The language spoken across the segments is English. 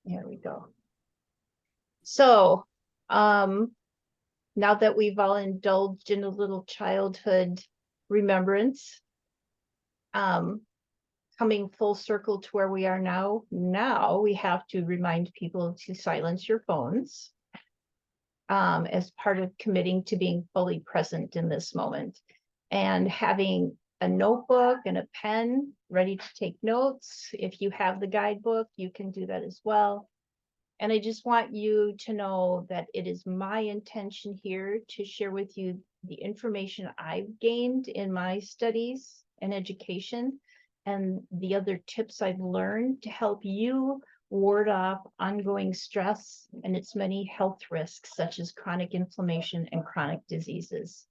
There we go. So, now that we've all indulged in a little childhood remembrance, coming full circle to where we are now, we have to remind people to silence your phones, as part of committing to being fully present in this moment, and having a notebook and a pen ready to take notes. If you have the guidebook, you can do that as well. And I just want you to know that it is my intention here to share with you the information I've gained in my studies and education, and the other tips I've learned to help you ward off ongoing stress and its many health risks, such as chronic inflammation and chronic diseases.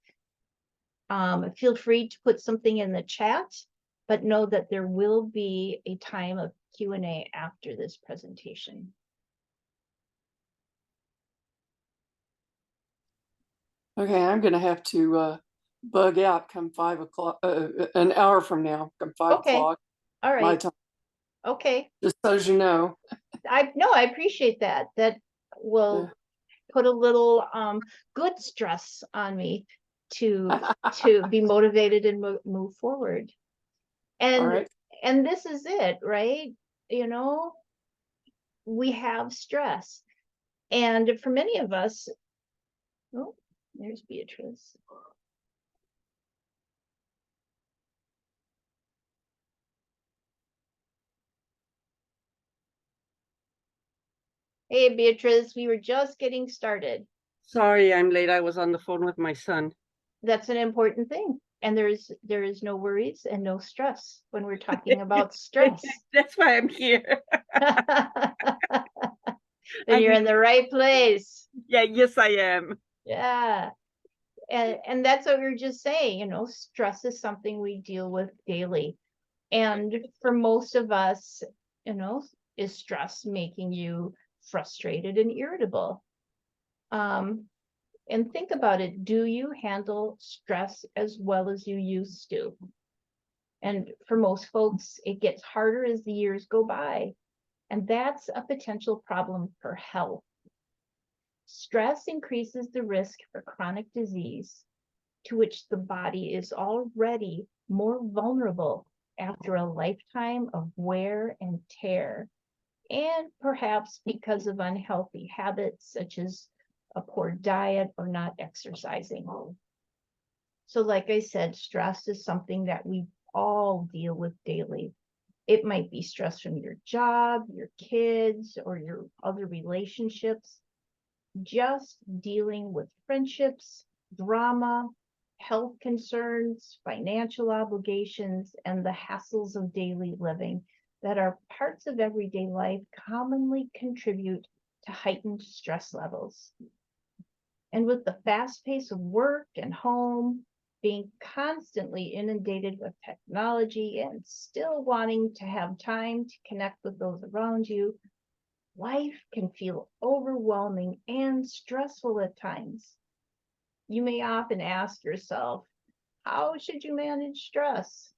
Feel free to put something in the chat, but know that there will be a time of Q&A after this presentation. Okay, I'm going to have to bug out come 5 o'clock, an hour from now, come 5 Okay. o'clock. All right. My time. Okay. Just so as you know. I appreciate that. That will put a little good stress on me to be motivated and move forward. And All right. And this is it, right? You know, we have stress. And for many of us, oh, there's Beatrice. Hey, Beatrice, we were just getting started. Sorry, I'm late. I was on the phone with my son. That's an important thing. And there is no worries and no stress when we're talking about stress. That's why I'm here. Then you're in the right place. Yeah, yes, I am. Yeah. And that's what we were just saying, you know, stress is something we deal with daily. And for most of us, you know, is stress making you frustrated and irritable? And think about it. Do you handle stress as well as you used to? And for most folks, it gets harder as the years go by. And that's a potential problem for health. Stress increases the risk for chronic disease, to which the body is already more vulnerable after a lifetime of wear and tear, and perhaps because of unhealthy habits such as a poor diet or not exercising. So like I said, stress is something that we all deal with daily. It might be stress from your job, your kids, or your other relationships. Just dealing with friendships, drama, health concerns, financial obligations, and the hassles of daily living that are parts of everyday life commonly contribute to heightened stress levels. And with the fast pace of work and home, being constantly inundated with technology and still wanting to have time to connect with those around you, life can feel overwhelming and stressful at times. You may often ask yourself, how should you manage stress?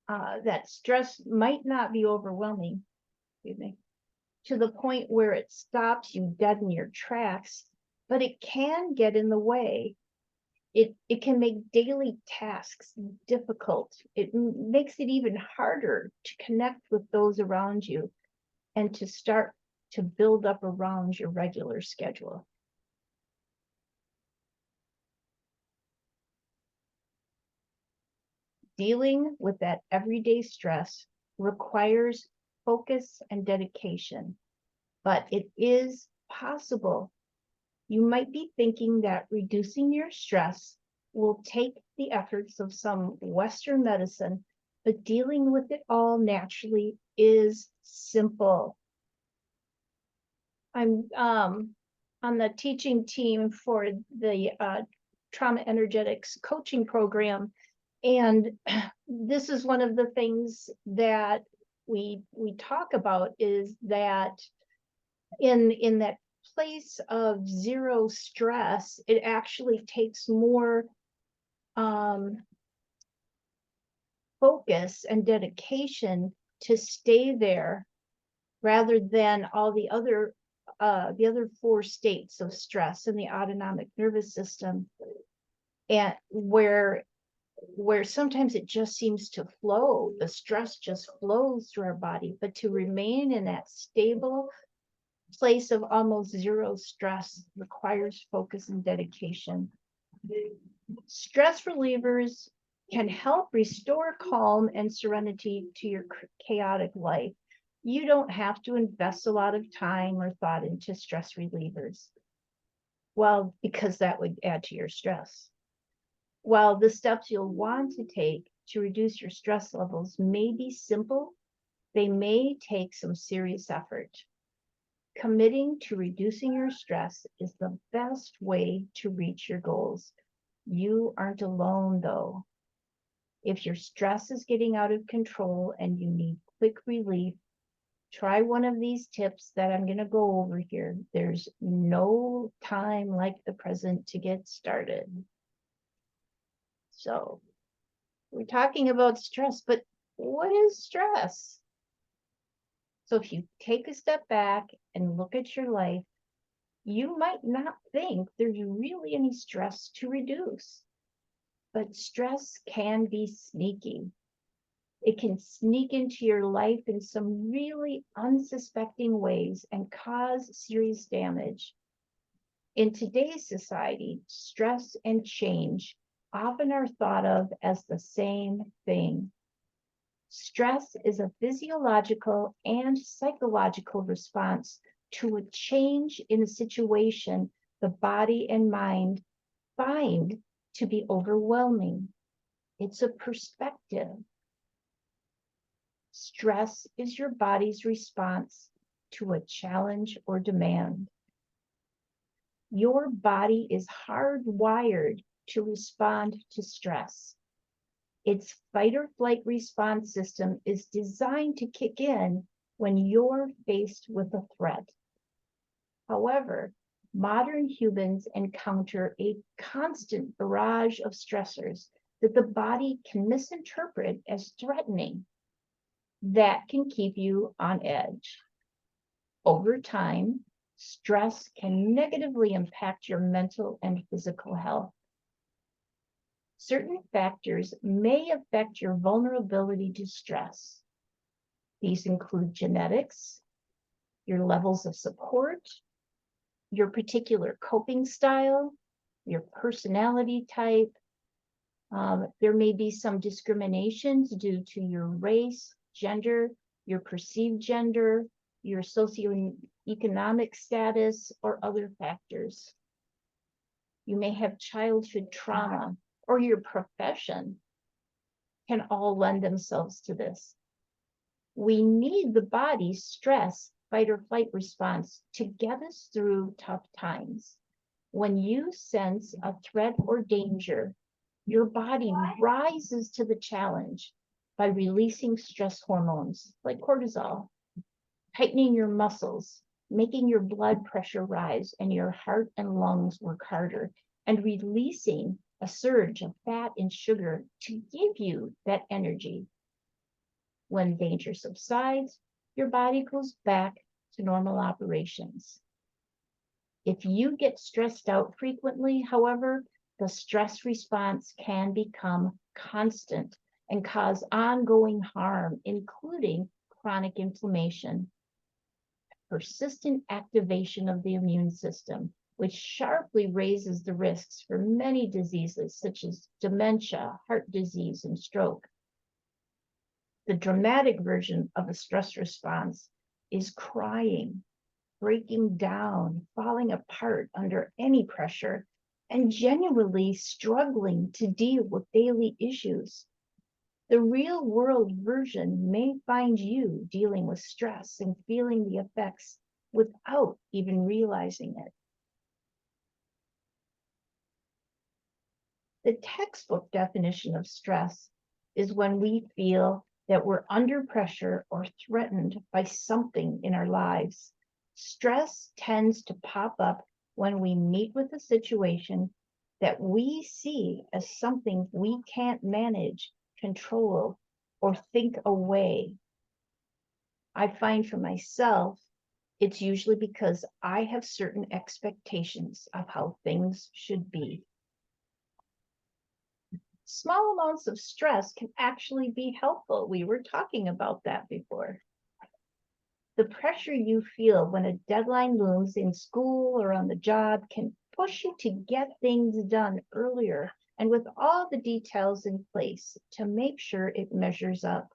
That stress might not be overwhelming, to the point where it stops you dead in your tracks, but it can get in the way. It can make daily tasks difficult. It makes it even harder to connect with those around you and to start to build up around your regular schedule. Dealing with that everyday stress requires focus and dedication, but it is possible. You might be thinking that reducing your stress will take the efforts of some Western medicine, but dealing with it all naturally is simple. I'm on the teaching team for the trauma energetics coaching program, and this is one of the things that we talk about, is that in that place of zero stress, it actually takes more focus and dedication to stay there rather than all the other 4 states of stress in the autonomic nervous system, and where sometimes it just seems to flow, the stress just flows through our body, but to remain in that stable place of almost zero stress requires focus and dedication. Stress relievers can help restore calm and serenity to your chaotic life. You don't have to invest a lot of time or thought into stress relievers. Well, because that would add to your stress. While the steps you'll want to take to reduce your stress levels may be simple, they may take some serious effort. Committing to reducing your stress is the best way to reach your goals. You aren't alone, though. If your stress is getting out of control and you need quick relief, try one of these tips that I'm going to go over here. There's no time like the present to get started. So, we're talking about stress, but what is stress? So if you take a step back and look at your life, you might not think there's really any stress to reduce. But stress can be sneaky. It can sneak into your life in some really unsuspecting ways and cause serious damage. In today's society, stress and change often are thought of as the same thing. Stress is a physiological and psychological response to a change in a situation the body and mind find to be overwhelming. It's a perspective. Stress is your body's response to a challenge or demand. Your body is hardwired to respond to stress. Its fight or flight response system is designed to kick in when you're faced with a threat. However, modern humans encounter a constant barrage of stressors that the body can misinterpret as threatening. That can keep you on edge. Over time, stress can negatively impact your mental and physical health. Certain factors may affect your vulnerability to stress. These include genetics, your levels of support, your particular coping style, your personality type. There may be some discriminations due to your race, gender, your perceived gender, your socioeconomic status, or other factors. You may have childhood trauma, or your profession can all lend themselves to this. We need the body's stress, fight or flight response to get us through tough times. When you sense a threat or danger, your body rises to the challenge by releasing stress hormones like cortisol, tightening your muscles, making your blood pressure rise and your heart and lungs work harder, and releasing a surge of fat and sugar to give you that energy. When danger subsides, your body goes back to normal operations. If you get stressed out frequently, however, the stress response can become constant and cause ongoing harm, including chronic inflammation, persistent activation of the immune system, which sharply raises the risks for many diseases such as dementia, heart disease, and stroke. The dramatic version of a stress response is crying, breaking down, falling apart under any pressure, and genuinely struggling to deal with daily issues. The real world version may find you dealing with stress and feeling the effects without even realizing it. The textbook definition of stress is when we feel that we're under pressure or threatened by something in our lives. Stress tends to pop up when we meet with a situation that we see as something we can't manage, control, or think away. I find for myself, it's usually because I have certain expectations of how things should be. Small amounts of stress can actually be helpful. We were talking about that before. The pressure you feel when a deadline looms in school or on the job can push you to get things done earlier and with all the details in place to make sure it measures up.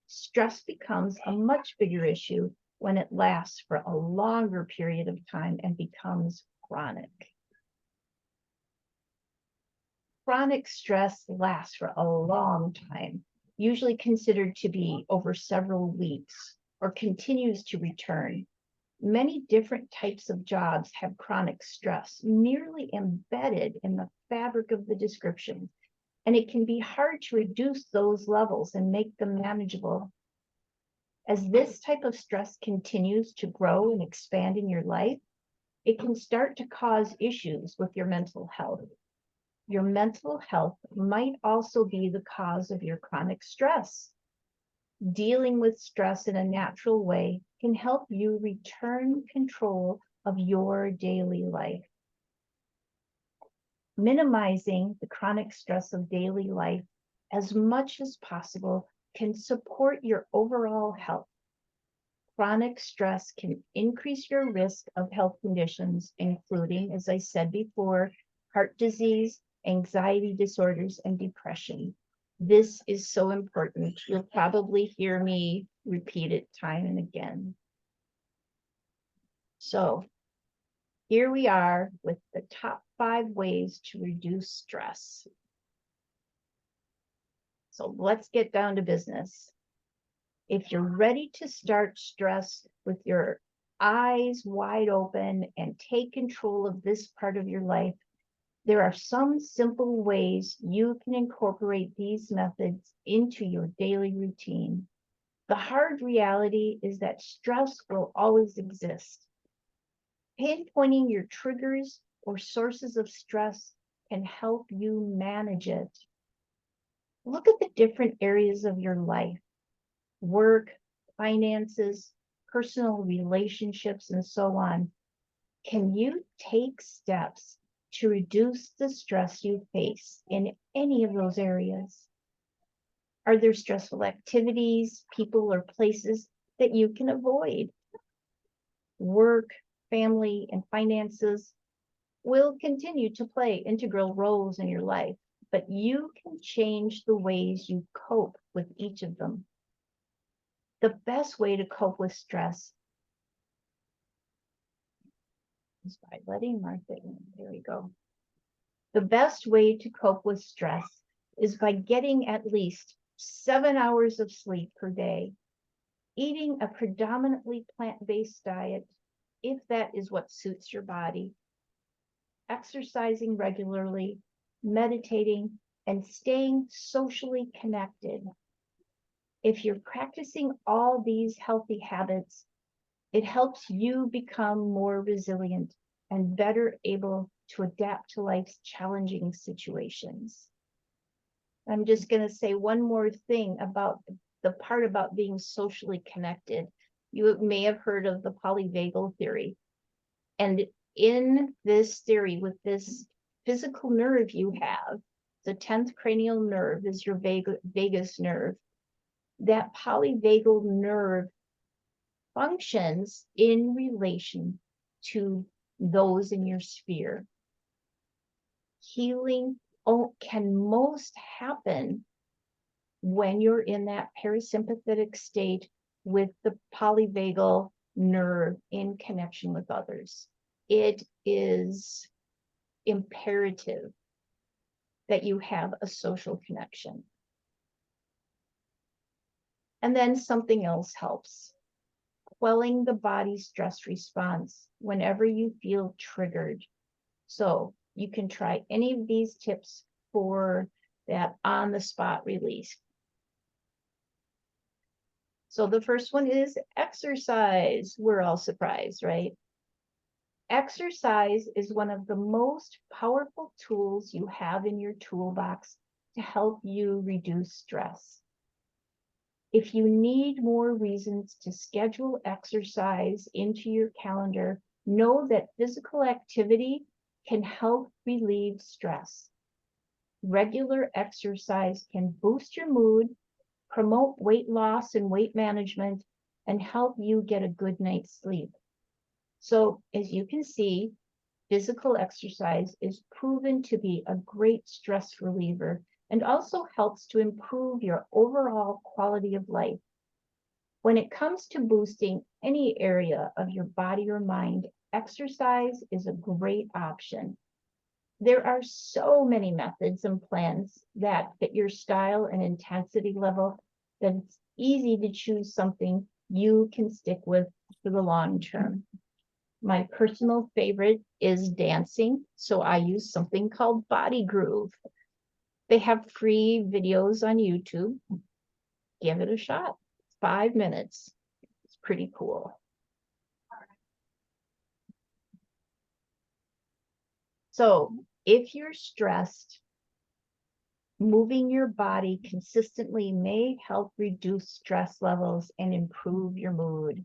Stress becomes a much bigger issue when it lasts for a longer period of time and becomes chronic. Chronic stress lasts for a long time, usually considered to be over several weeks, or continues to return. Many different types of jobs have chronic stress nearly embedded in the fabric of the description, and it can be hard to reduce those levels and make them manageable. As this type of stress continues to grow and expand in your life, it can start to cause issues with your mental health. Your mental health might also be the cause of your chronic stress. Dealing with stress in a natural way can help you return control of your daily life. Minimizing the chronic stress of daily life as much as possible can support your overall health. Chronic stress can increase your risk of health conditions, including, as I said before, heart disease, anxiety disorders, and depression. This is so important. You'll probably hear me repeat it time and again. So here we are with the top 5 ways to reduce stress. So let's get down to business. If you're ready to start stress with your eyes wide open and take control of this part of your life, there are some simple ways you can incorporate these methods into your daily routine. The hard reality is that stress will always exist. Pinpointing your triggers or sources of stress can help you manage it. Look at the different areas of your life: work, finances, personal relationships, and so on. Can you take steps to reduce the stress you face in any of those areas? Are there stressful activities, people, or places that you can avoid? Work, family, and finances will continue to play integral roles in your life, but you can change the ways you cope with each of them. The best way to cope with stress is by letting Martha in. There we go. The best way to cope with stress is by getting at least 7 hours of sleep per day, eating a predominantly plant-based diet, if that is what suits your body, exercising regularly, meditating, and staying socially connected. If you're practicing all these healthy habits, it helps you become more resilient and better able to adapt to life's challenging situations. I'm just going to say one more thing about the part about being socially connected. You may have heard of the polyvagal theory. And in this theory, with this physical nerve you have, the 10th cranial nerve is your vagus nerve. That polyvagal nerve functions in relation to those in your sphere. Healing can most happen when you're in that parasympathetic state with the polyvagal nerve in connection with others. It is imperative that you have a social connection. And then something else helps. Quelling the body's stress response whenever you feel triggered. So you can try any of these tips for that on-the-spot release. So the first one is exercise. We're all surprised, right? Exercise is one of the most powerful tools you have in your toolbox to help you reduce stress. If you need more reasons to schedule exercise into your calendar, know that physical activity can help relieve stress. Regular exercise can boost your mood, promote weight loss and weight management, and help you get a good night's sleep. So as you can see, physical exercise is proven to be a great stress reliever and also helps to improve your overall quality of life. When it comes to boosting any area of your body or mind, exercise is a great option. There are so many methods and plans that fit your style and intensity level that it's easy to choose something you can stick with for the long term. My personal favorite is dancing, so I use something called Body Groove. They have free videos on YouTube. Give it a shot. 5 minutes. It's pretty cool. So if you're stressed, moving your body consistently may help reduce stress levels and improve your mood.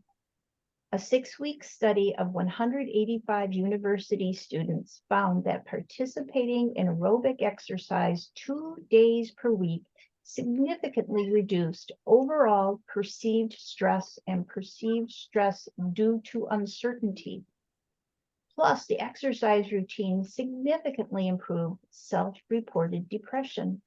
A 6-week study of 185 university students found that participating in aerobic exercise 2 days per week significantly reduced overall perceived stress and perceived stress due to uncertainty. Plus, the exercise routine significantly improved self-reported depression.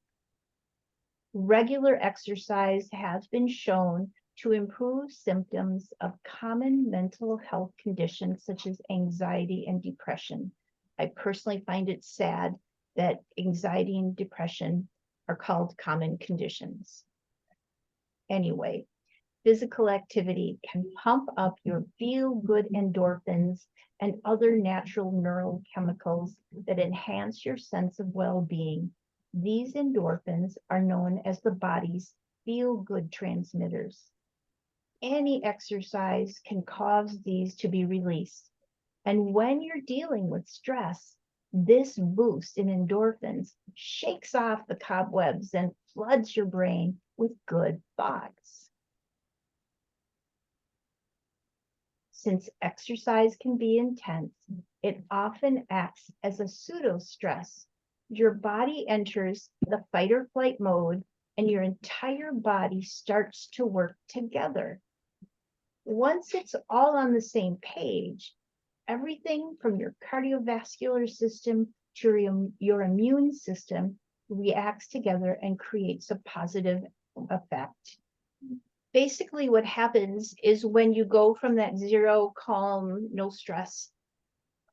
Regular exercise has been shown to improve symptoms of common mental health conditions such as anxiety and depression. I personally find it sad that anxiety and depression are called common conditions. Anyway, physical activity can pump up your feel-good endorphins and other natural neural chemicals that enhance your sense of well-being. These endorphins are known as the body's feel-good transmitters. Any exercise can cause these to be released. And when you're dealing with stress, this boost in endorphins shakes off the cobwebs and floods your brain with good thoughts. Since exercise can be intense, it often acts as a pseudo-stress. Your body enters the fight or flight mode and your entire body starts to work together. Once it's all on the same page, everything from your cardiovascular system to your immune system reacts together and creates a positive effect. Basically, what happens is when you go from that zero, calm, no stress,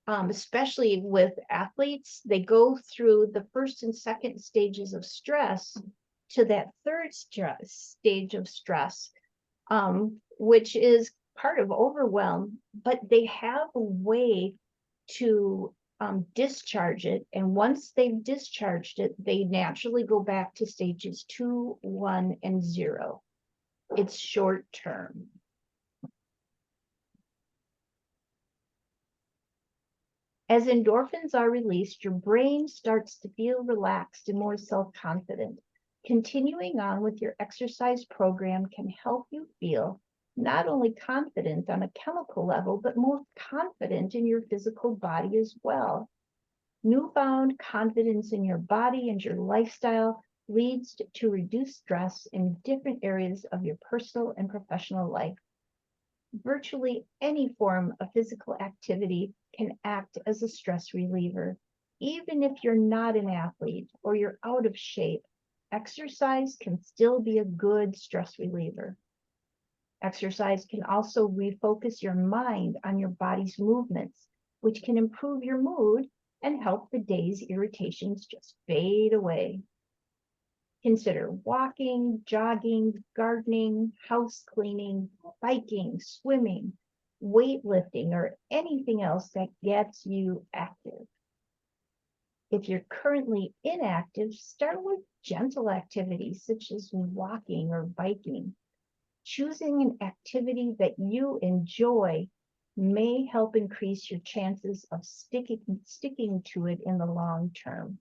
especially with athletes, they go through the first and second stages of stress to that third stage of stress, which is part of overwhelm, but they have a way to discharge it. And once they've discharged it, they naturally go back to stages 2, 1, and 0. It's short term. As endorphins are released, your brain starts to feel relaxed and more self-confident. Continuing on with your exercise program can help you feel not only confident on a chemical level, but more confident in your physical body as well. Newfound confidence in your body and your lifestyle leads to reduced stress in different areas of your personal and professional life. Virtually any form of physical activity can act as a stress reliever. Even if you're not an athlete or you're out of shape, exercise can still be a good stress reliever. Exercise can also refocus your mind on your body's movements, which can improve your mood and help the day's irritations just fade away. Consider walking, jogging, gardening, house cleaning, biking, swimming, weightlifting, or anything else that gets you active. If you're currently inactive, start with gentle activities such as walking or biking. Choosing an activity that you enjoy may help increase your chances of sticking to it in the long term.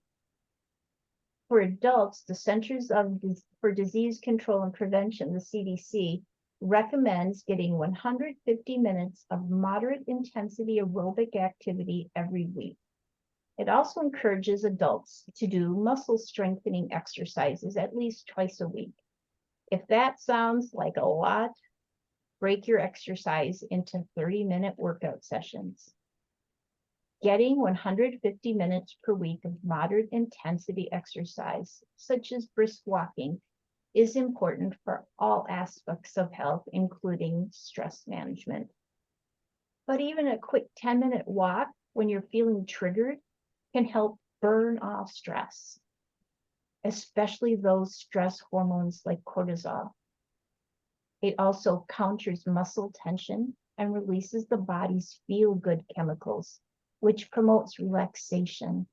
For adults, the for Disease Control and Prevention, the CDC, recommends getting 150 minutes of moderate intensity aerobic activity every week. It also encourages adults to do muscle strengthening exercises at least twice a week. If that sounds like a lot, break your exercise into 30-minute workout sessions. Getting 150 minutes per week of moderate intensity exercise, such as brisk walking, is important for all aspects of health, including stress management. But even a quick 10-minute walk when you're feeling triggered can help burn off stress, especially those stress hormones like cortisol. It also counters muscle tension and releases the body's feel-good chemicals, which promotes relaxation.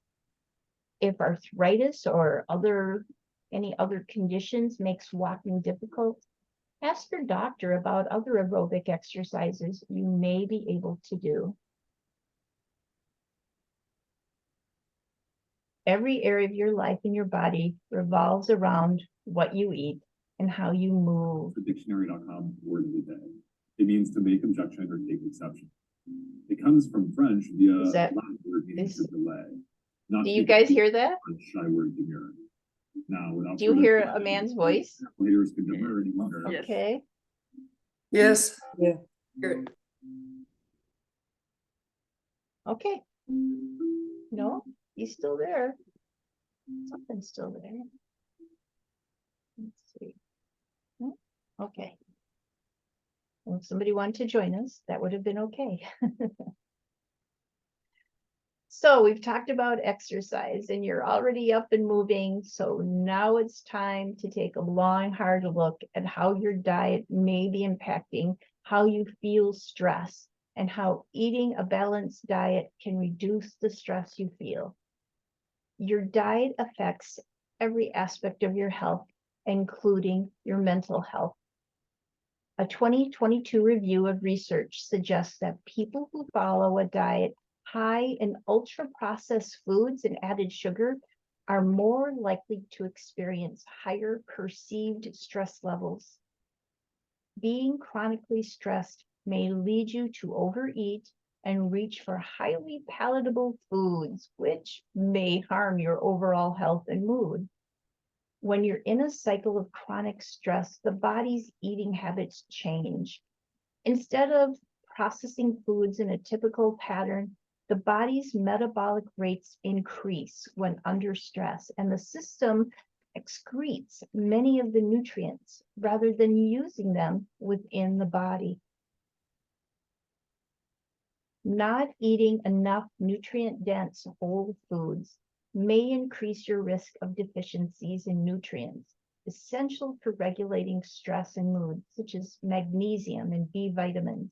If arthritis or any other conditions makes walking difficult, ask your doctor about other aerobic exercises you may be able to do. Every area of your life and your body revolves around what you eat and how you move. The dictionary.com word of the day. It means to make objection or take exception. It comes from French via Is that- Latin word meaning to delay. Not Do to you be guys confused hear that? with Shy word demure. Now, without Do you further hear delay, a man's voice? Players can demur any longer. Yes. Okay, Yes. Yeah. Hear it. okay. No, he's still there. Something's still there. Let's see. Hmm, okay. Well, if somebody wanted to join us, that would have been okay. So we've talked about exercise and you're already up and moving. So now it's time to take a long, hard look at how your diet may be impacting how you feel stress and how eating a balanced diet can reduce the stress you feel. Your diet affects every aspect of your health, including your mental health. A 2022 review of research suggests that people who follow a diet high in ultra-processed foods and added sugar are more likely to experience higher perceived stress levels. Being chronically stressed may lead you to overeat and reach for highly palatable foods, which may harm your overall health and mood. When you're in a cycle of chronic stress, the body's eating habits change. Instead of processing foods in a typical pattern, the body's metabolic rates increase when under stress, and the system excretes many of the nutrients rather than using them within the body. Not eating enough nutrient-dense whole foods may increase your risk of deficiencies in nutrients essential for regulating stress and mood, such as magnesium and B vitamins.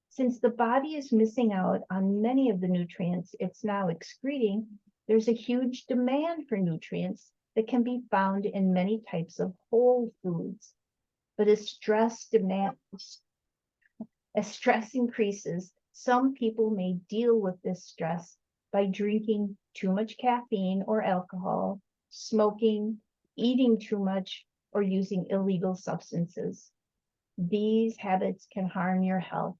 Since the body is missing out on many of the nutrients it's now excreting, there's a huge demand for nutrients that can be found in many types of whole foods. But as stress increases, some people may deal with this stress by drinking too much caffeine or alcohol, smoking, eating too much, or using illegal substances. These habits can harm your health.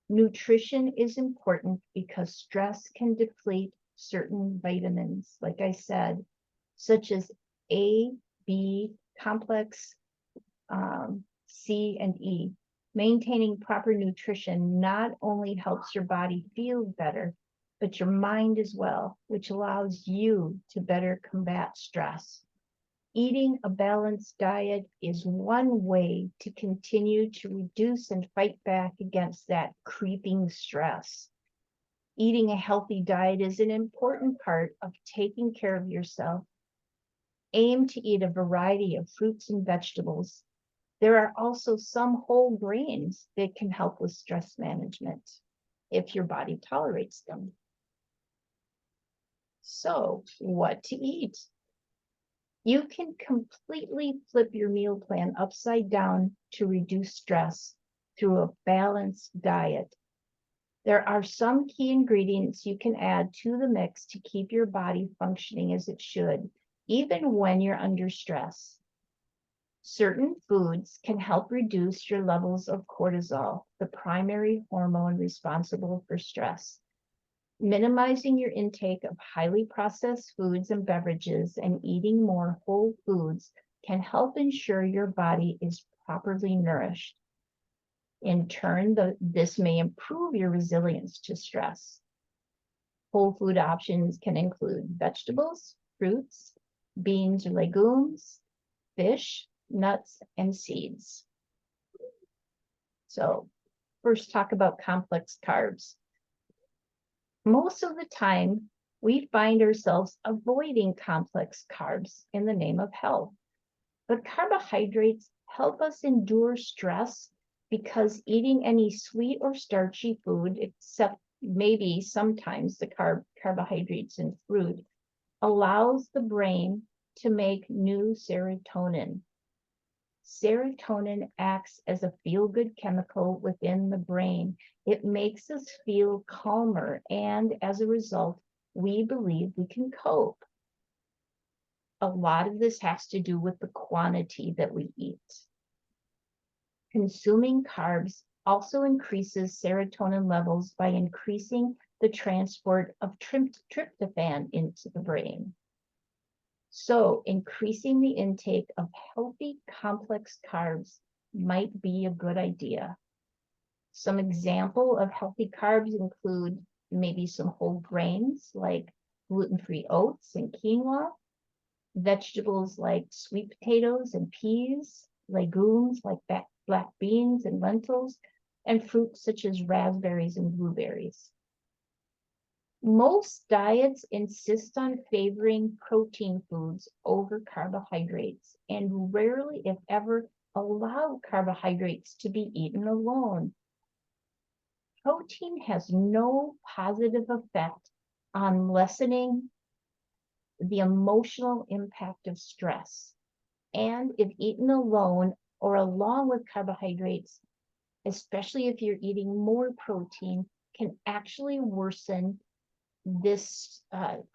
Nutrition is important because stress can deplete certain vitamins, like I said, such as A, B, complex, C, and E. Maintaining proper nutrition not only helps your body feel better, but your mind as well, which allows you to better combat stress. Eating a balanced diet is one way to continue to reduce and fight back against that creeping stress. Eating a healthy diet is an important part of taking care of yourself. Aim to eat a variety of fruits and vegetables. There are also some whole grains that can help with stress management if your body tolerates them. So, what to eat? You can completely flip your meal plan upside down to reduce stress through a balanced diet. There are some key ingredients you can add to the mix to keep your body functioning as it should, even when you're under stress. Certain foods can help reduce your levels of cortisol, the primary hormone responsible for stress. Minimizing your intake of highly processed foods and beverages and eating more whole foods can help ensure your body is properly nourished. In turn, this may improve your resilience to stress. Whole food options can include vegetables, fruits, beans or legumes, fish, nuts, and seeds. So first, talk about complex carbs. Most of the time, we find ourselves avoiding complex carbs in the name of health. But carbohydrates help us endure stress because eating any sweet or starchy food, except maybe sometimes the carbohydrates in fruit, allows the brain to make new serotonin. Serotonin acts as a feel-good chemical within the brain. It makes us feel calmer, and as a result, we believe we can cope. A lot of this has to do with the quantity that we eat. Consuming carbs also increases serotonin levels by increasing the transport of tryptophan into the brain. So increasing the intake of healthy complex carbs might be a good idea. Some example of healthy carbs include maybe some whole grains like gluten-free oats and quinoa, vegetables like sweet potatoes and peas, legumes like black beans and lentils, and fruits such as raspberries and blueberries. Most diets insist on favoring protein foods over carbohydrates and rarely, if ever, allow carbohydrates to be eaten alone. Protein has no positive effect on lessening the emotional impact of stress. And if eaten alone or along with carbohydrates, especially if you're eating more protein, can actually worsen this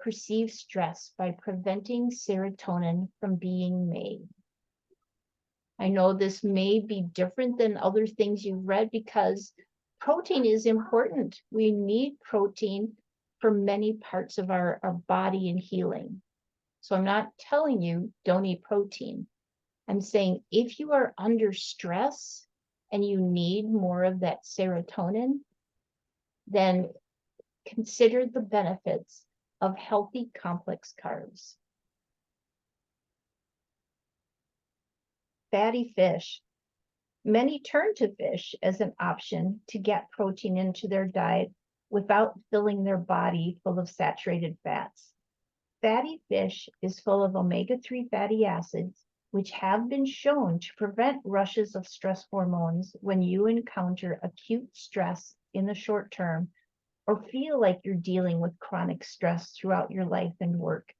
perceived stress by preventing serotonin from being made. I know this may be different than other things you've read because protein is important. We need protein for many parts of our body and healing. So I'm not telling you don't eat protein. I'm saying if you are under stress and you need more of that serotonin, then consider the benefits of healthy complex carbs. Fatty fish. Many turn to fish as an option to get protein into their diet without filling their body full of saturated fats. Fatty fish is full of omega-3 fatty acids, which have been shown to prevent rushes of stress hormones when you encounter acute stress in the short term or feel like you're dealing with chronic stress throughout your life and work.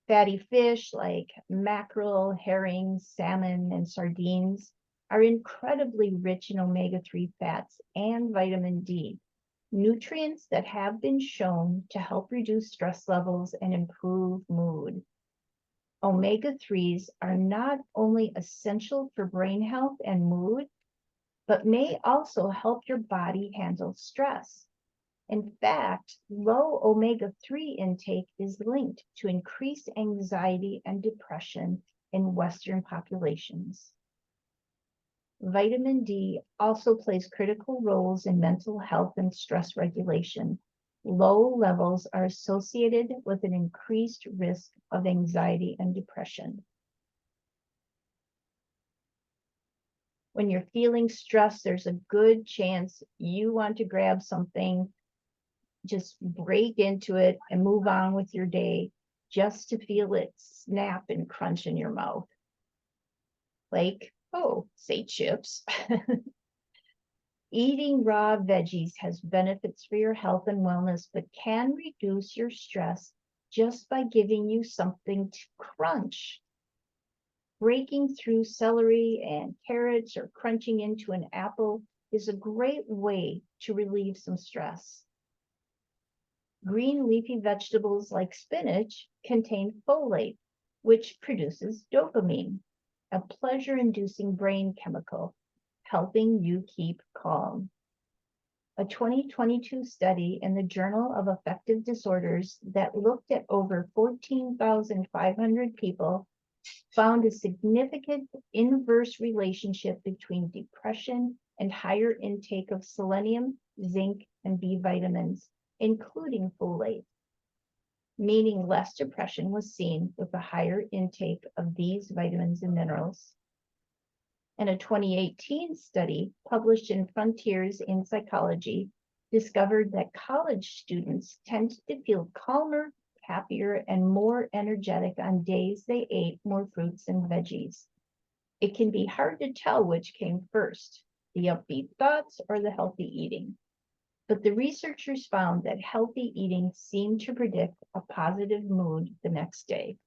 Fatty fish like mackerel, herring, salmon, and sardines are incredibly rich in omega-3 fats and vitamin D, nutrients that have been shown to help reduce stress levels and improve mood. Omega-3s are not only essential for brain health and mood, but may also help your body handle stress. In fact, low omega-3 intake is linked to increased anxiety and depression in Western populations. Vitamin D also plays critical roles in mental health and stress regulation. Low levels are associated with an increased risk of anxiety and depression. When you're feeling stressed, there's a good chance you want to grab something, just break into it and move on with your day just to feel it snap and crunch in your mouth. Like, oh, say chips. Eating raw veggies has benefits for your health and wellness, but can reduce your stress just by giving you something to crunch. Breaking through celery and carrots or crunching into an apple is a great way to relieve some stress. Green leafy vegetables like spinach contain folate, which produces dopamine, a pleasure-inducing brain chemical, helping you keep calm. A 2022 study in the Journal of Affective Disorders that looked at over 14,500 people found a significant inverse relationship between depression and higher intake of selenium, zinc, and B vitamins, including folate, meaning less depression was seen with a higher intake of these vitamins and minerals. And a 2018 study published in Frontiers in Psychology discovered that college students tend to feel calmer, happier, and more energetic on days they ate more fruits and veggies. It can be hard to tell which came first, the upbeat thoughts or the healthy eating. But the researchers found that healthy eating seemed to predict a positive mood the next day.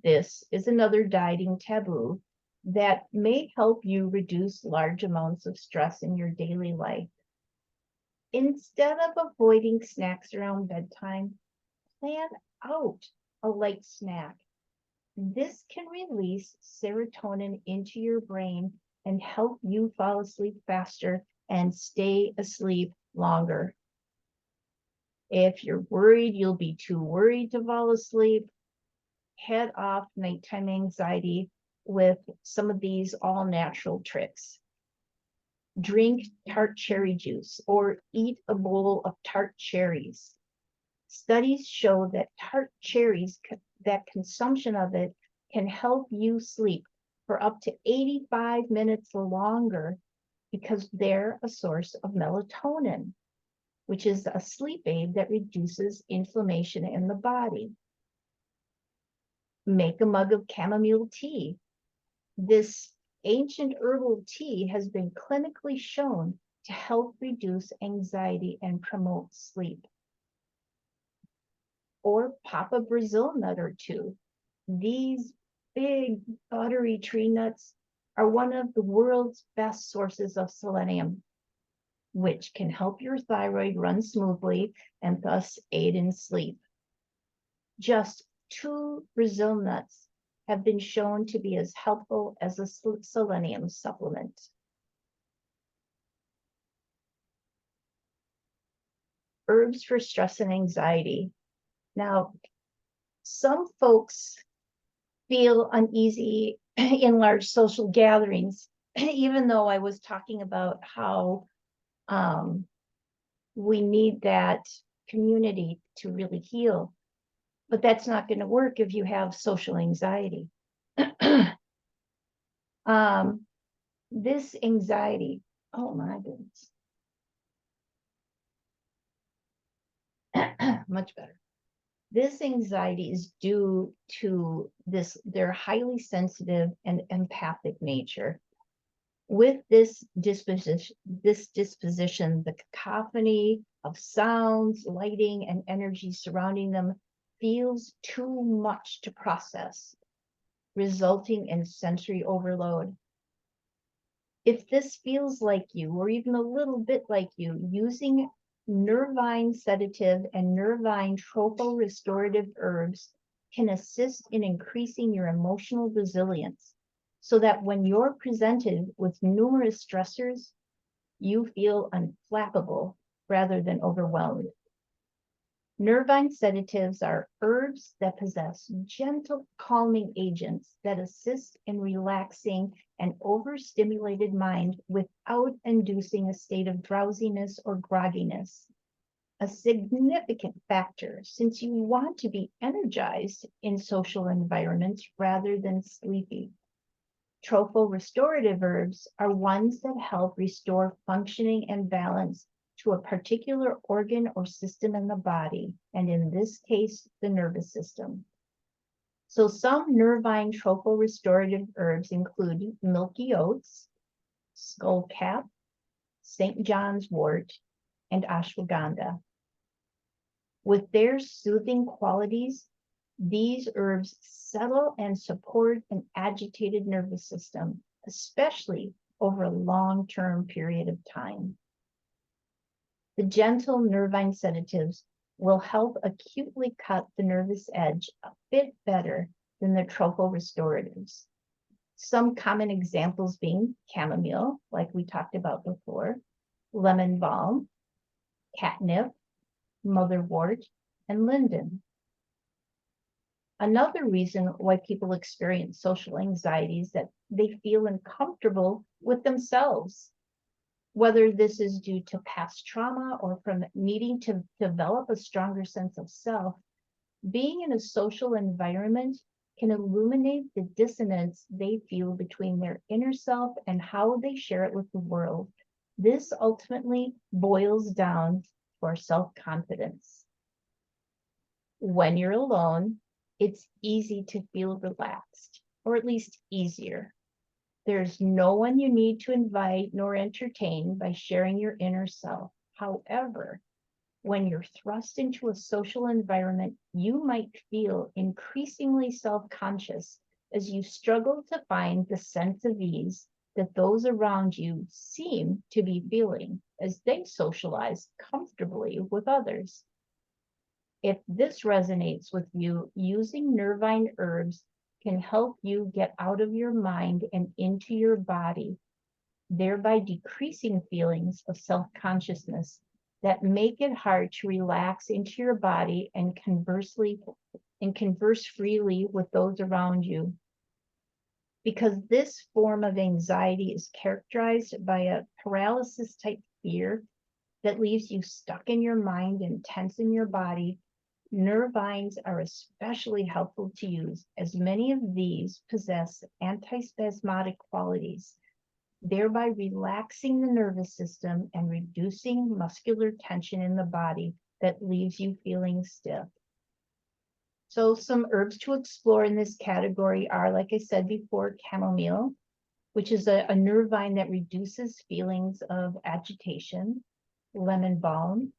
This is another dieting taboo that may help you reduce large amounts of stress in your daily life. Instead of avoiding snacks around bedtime, plan out a light snack. This can release serotonin into your brain and help you fall asleep faster and stay asleep longer. If you're worried you'll be too worried to fall asleep, head off nighttime anxiety with some of these all-natural tricks. Drink tart cherry juice or eat a bowl of tart cherries. Studies show that tart cherries, that consumption of it can help you sleep for up to 85 minutes longer because they're a source of melatonin, which is a sleep aid that reduces inflammation in the body. Make a mug of chamomile tea. This ancient herbal tea has been clinically shown to help reduce anxiety and promote sleep. Or pop a Brazil nut or two. These big buttery tree nuts are one of the world's best sources of selenium, which can help your thyroid run smoothly and thus aid in sleep. Just 2 Brazil nuts have been shown to be as helpful as a selenium supplement. Herbs for stress and anxiety. Now, some folks feel uneasy in large social gatherings, even though I was talking about how we need that community to really heal. But that's not going to work if you have social anxiety. This anxiety, oh my goodness. Much better. This anxiety is due to their highly sensitive and empathic nature. With this disposition, the cacophony of sounds, lighting, and energy surrounding them feels too much to process, resulting in sensory overload. If this feels like you, or even a little bit like you, using nervine sedative and nervine tropo-restorative herbs can assist in increasing your emotional resilience so that when you're presented with numerous stressors, you feel unflappable rather than overwhelmed. Nervine sedatives are herbs that possess gentle calming agents that assist in relaxing an overstimulated mind without inducing a state of drowsiness or grogginess. A significant factor since you want to be energized in social environments rather than sleepy. Tropo-restorative herbs are ones that help restore functioning and balance to a particular organ or system in the body, and in this case, the nervous system. So some nervine tropo-restorative herbs include milky oats, skullcap, St. John's wort, and ashwagandha. With their soothing qualities, these herbs settle and support an agitated nervous system, especially over a long-term period of time. The gentle nervine sedatives will help acutely cut the nervous edge a bit better than the tropo restoratives. Some common examples being chamomile, like we talked about before, lemon balm, catnip, motherwort, and linden. Another reason why people experience social anxiety is that they feel uncomfortable with themselves. Whether this is due to past trauma or from needing to develop a stronger sense of self, being in a social environment can illuminate the dissonance they feel between their inner self and how they share it with the world. This ultimately boils down to our self-confidence. When you're alone, it's easy to feel relaxed, or at least easier. There's no one you need to invite nor entertain by sharing your inner self. However, when you're thrust into a social environment, you might feel increasingly self-conscious as you struggle to find the sense of ease that those around you seem to be feeling as they socialize comfortably with others. If this resonates with you, using nervine herbs can help you get out of your mind and into your body, thereby decreasing feelings of self-consciousness that make it hard to relax into your body and converse freely with those around you. Because this form of anxiety is characterized by a paralysis type fear that leaves you stuck in your mind and tense in your body, nervines are especially helpful to use, as many of these possess antispasmodic qualities, thereby relaxing the nervous system and reducing muscular tension in the body that leaves you feeling stiff. So some herbs to explore in this category are, like I said before, chamomile, which is a nervine that reduces feelings of agitation, lemon balm,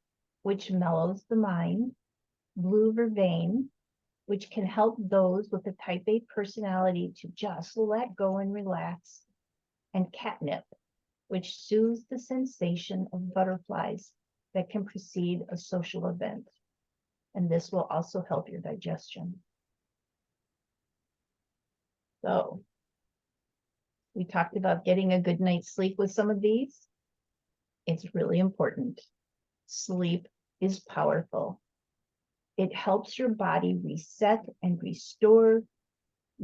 which mellows the mind, blue vervain, which can help those with a type A personality to just let go and relax, and catnip, which soothes the sensation of butterflies that can precede a social event. And this will also help your digestion. So, we talked about getting a good night's sleep with some of these. It's really important. Sleep is powerful. It helps your body reset and restore,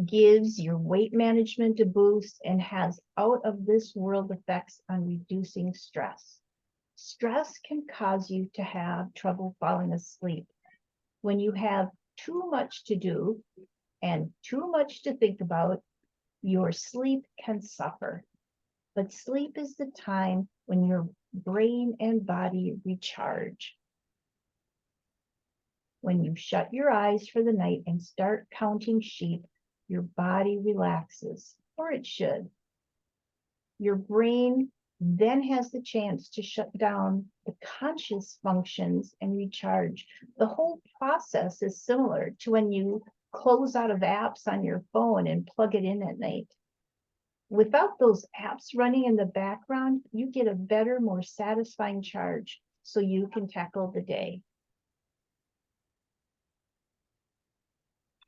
gives your weight management a boost, and has out of this world effects on reducing stress. Stress can cause you to have trouble falling asleep. When you have too much to do and too much to think about, your sleep can suffer. But sleep is the time when your brain and body recharge. When you shut your eyes for the night and start counting sheep, your body relaxes, or it should. Your brain then has the chance to shut down the conscious functions and recharge. The whole process is similar to when you close out of apps on your phone and plug it in at night. Without those apps running in the background, you get a better, more satisfying charge so you can tackle the day.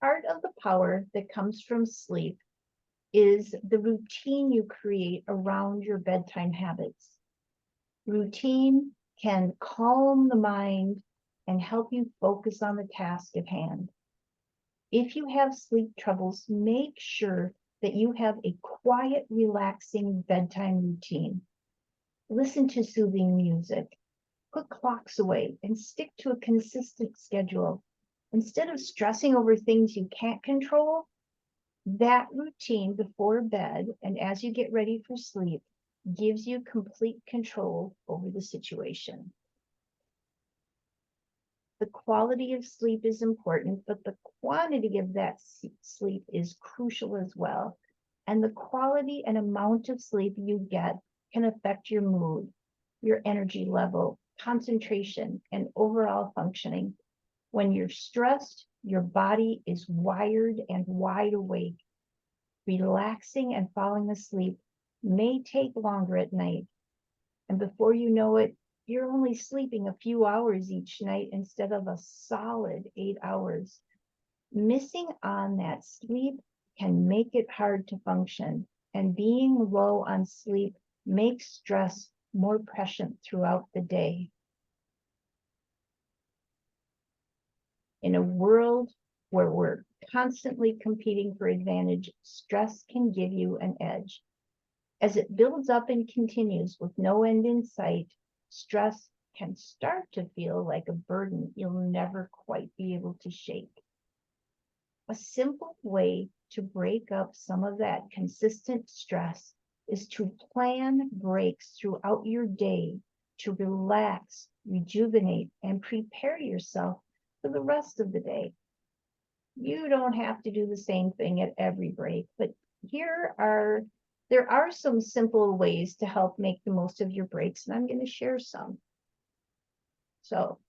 Part of the power that comes from sleep is the routine you create around your bedtime habits. Routine can calm the mind and help you focus on the task at hand. If you have sleep troubles, make sure that you have a quiet, relaxing bedtime routine. Listen to soothing music, put clocks away, and stick to a consistent schedule. Instead of stressing over things you can't control, that routine before bed and as you get ready for sleep gives you complete control over the situation. The quality of sleep is important, but the quantity of that sleep is crucial as well. And the quality and amount of sleep you get can affect your mood, your energy level, concentration, and overall functioning. When you're stressed, your body is wired and wide awake. Relaxing and falling asleep may take longer at night. And before you know it, you're only sleeping a few hours each night instead of a solid 8 hours. Missing on that sleep can make it hard to function, and being low on sleep makes stress more present throughout the day. In a world where we're constantly competing for advantage, stress can give you an edge. As it builds up and continues with no end in sight, stress can start to feel like a burden you'll never quite be able to shake. A simple way to break up some of that consistent stress is to plan breaks throughout your day to relax, rejuvenate, and prepare yourself for the rest of the day. You don't have to do the same thing at every break, but there are some simple ways to help make the most of your breaks, and I'm going to share some. So,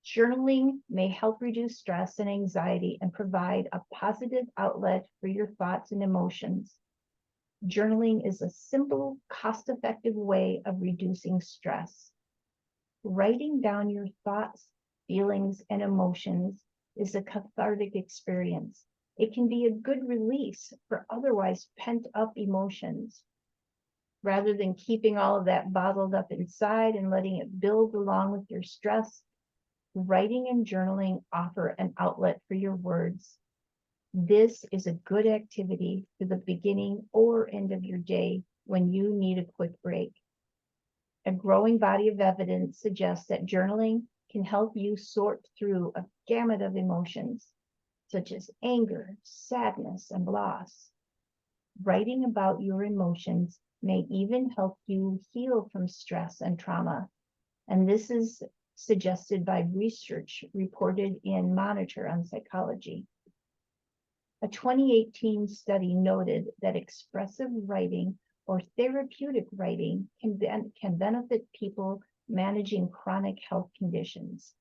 journaling may help reduce stress and anxiety and provide a positive outlet for your thoughts and emotions. Journaling is a simple, cost-effective way of reducing stress. Writing down your thoughts, feelings, and emotions is a cathartic experience. It can be a good release for otherwise pent-up emotions. Rather than keeping all of that bottled up inside and letting it build along with your stress, writing and journaling offer an outlet for your words. This is a good activity for the beginning or end of your day when you need a quick break. A growing body of evidence suggests that journaling can help you sort through a gamut of emotions, such as anger, sadness, and loss. Writing about your emotions may even help you heal from stress and trauma. And this is suggested by research reported in Monitor on Psychology. A 2018 study noted that expressive writing or therapeutic writing can benefit people managing chronic health conditions,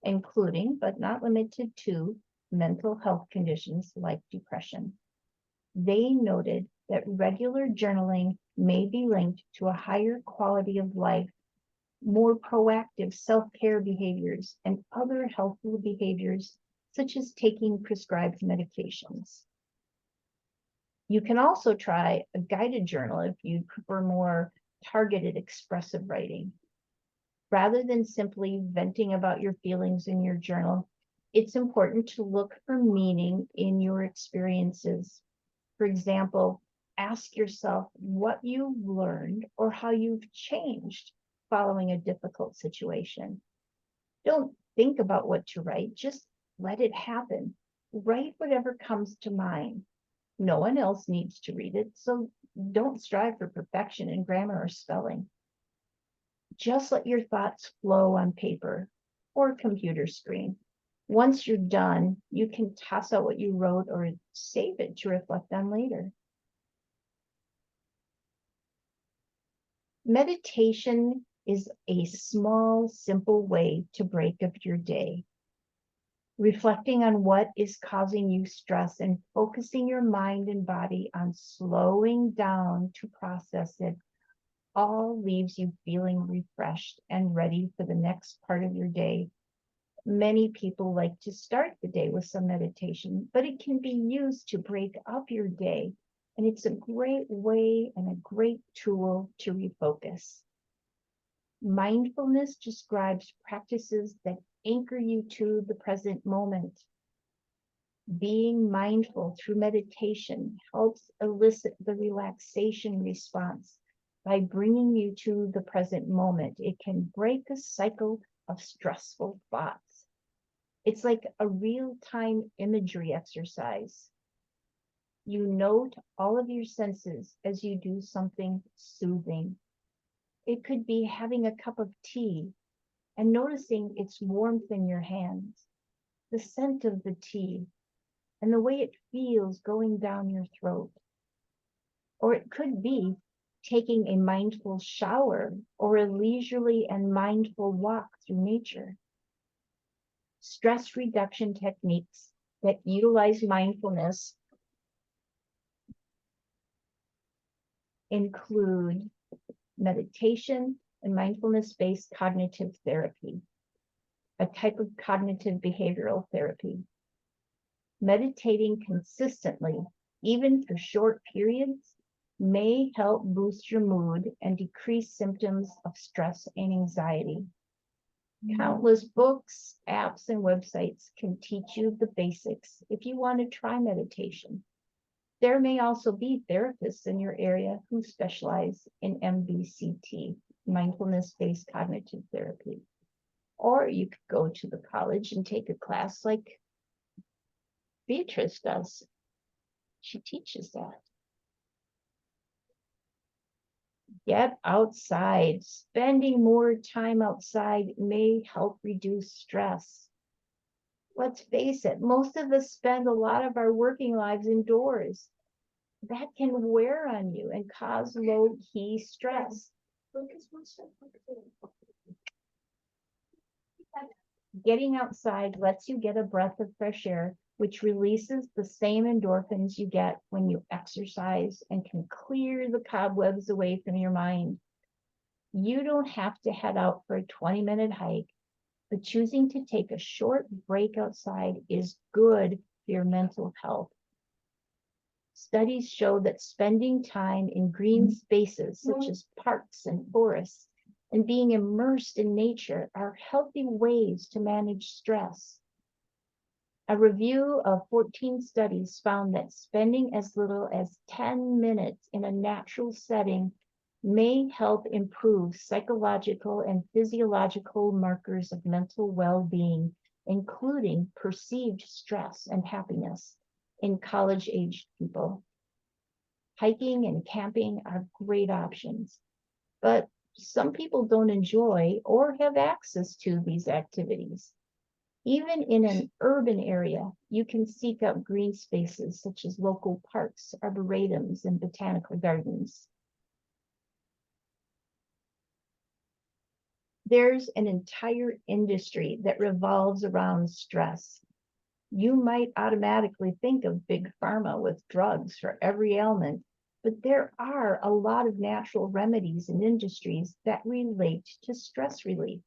including, but not limited to, mental health conditions like depression. They noted that regular journaling may be linked to a higher quality of life, more proactive self-care behaviors, and other healthful behaviors, such as taking prescribed medications. You can also try a guided journal if you prefer more targeted expressive writing. Rather than simply venting about your feelings in your journal, it's important to look for meaning in your experiences. For example, ask yourself what you've learned or how you've changed following a difficult situation. Don't think about what to write, just let it happen. Write whatever comes to mind. No one else needs to read it, so don't strive for perfection in grammar or spelling. Just let your thoughts flow on paper or computer screen. Once you're done, you can toss out what you wrote or save it to reflect on later. Meditation is a small, simple way to break up your day. Reflecting on what is causing you stress and focusing your mind and body on slowing down to process it all leaves you feeling refreshed and ready for the next part of your day. Many people like to start the day with some meditation, but it can be used to break up your day, and it's a great way and a great tool to refocus. Mindfulness describes practices that anchor you to the present moment. Being mindful through meditation helps elicit the relaxation response by bringing you to the present moment. It can break a cycle of stressful thoughts. It's like a real-time imagery exercise. You note all of your senses as you do something soothing. It could be having a cup of tea and noticing its warmth in your hands, the scent of the tea, and the way it feels going down your throat. Or it could be taking a mindful shower or a leisurely and mindful walk through nature. Stress reduction techniques that utilize mindfulness include meditation and mindfulness-based cognitive therapy, a type of cognitive behavioral therapy. Meditating consistently, even for short periods, may help boost your mood and decrease symptoms of stress and anxiety. Countless books, apps, and websites can teach you the basics if you want to try meditation. There may also be therapists in your area who specialize in MBCT, mindfulness-based cognitive therapy. Or you could go to the college and take a class like Beatrice does. She teaches that. Get outside. Spending more time outside may help reduce stress. Let's face it, most of us spend a lot of our working lives indoors. That can wear on you and cause low-key stress. Getting outside lets you get a breath of fresh air, which releases the same endorphins you get when you exercise and can clear the cobwebs away from your mind. You don't have to head out for a 20-minute hike, but choosing to take a short break outside is good for your mental health. Studies show that spending time in green spaces such as parks and forests and being immersed in nature are healthy ways to manage stress. A review of 14 studies found that spending as little as 10 minutes in a natural setting may help improve psychological and physiological markers of mental well-being, including perceived stress and happiness in college-aged people. Hiking and camping are great options, but some people don't enjoy or have access to these activities. Even in an urban area, you can seek out green spaces such as local parks, arboretums, and botanical gardens. There's an entire industry that revolves around stress. You might automatically think of big pharma with drugs for every ailment, but there are a lot of natural remedies and industries that relate to stress relief.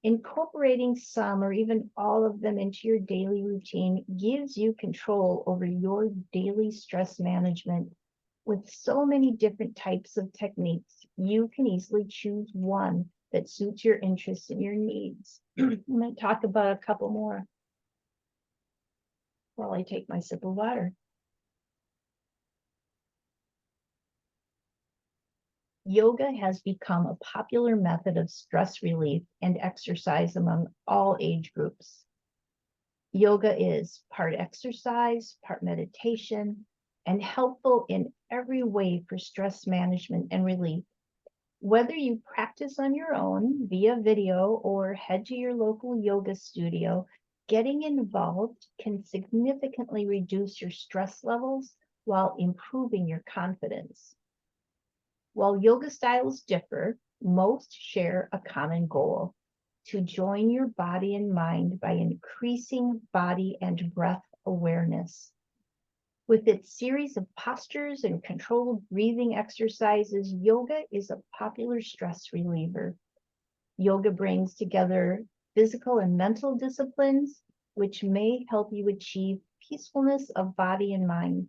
Incorporating some or even all of them into your daily routine gives you control over your daily stress management. With so many different types of techniques, you can easily choose one that suits your interests and your needs. I'm going to talk about a couple more while I take my sip of water. Yoga has become a popular method of stress relief and exercise among all age groups. Yoga is part exercise, part meditation, and helpful in every way for stress management and relief. Whether you practice on your own via video or head to your local yoga studio, getting involved can significantly reduce your stress levels while improving your confidence. While yoga styles differ, most share a common goal: to join your body and mind by increasing body and breath awareness. With its series of postures and controlled breathing exercises, yoga is a popular stress reliever. Yoga brings together physical and mental disciplines, which may help you achieve peacefulness of body and mind.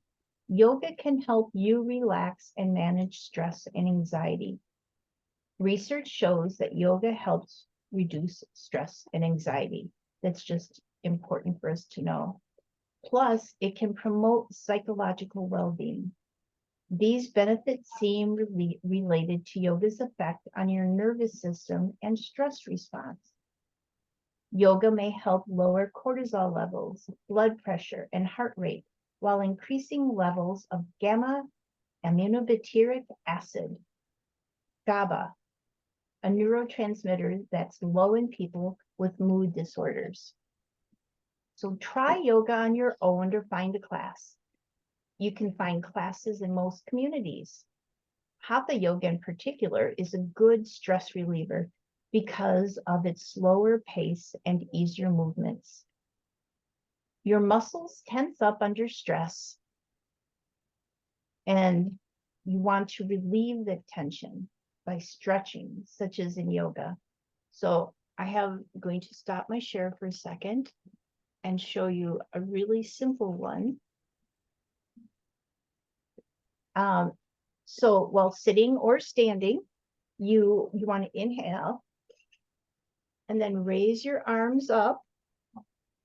Yoga can help you relax and manage stress and anxiety. Research shows that yoga helps reduce stress and anxiety. That's just important for us to know. Plus, it can promote psychological well-being. These benefits seem related to yoga's effect on your nervous system and stress response. Yoga may help lower cortisol levels, blood pressure, and heart rate, while increasing levels of gamma aminobutyric acid, GABA, a neurotransmitter that's low in people with mood disorders. So try yoga on your own or find a class. You can find classes in most communities. Hatha yoga in particular is a good stress reliever because of its slower pace and easier movements. Your muscles tense up under stress, and You want to relieve the tension by stretching, such as in yoga. So I have going to stop my share for a second and show you a really simple one. So while sitting or standing, you want to inhale and then raise your arms up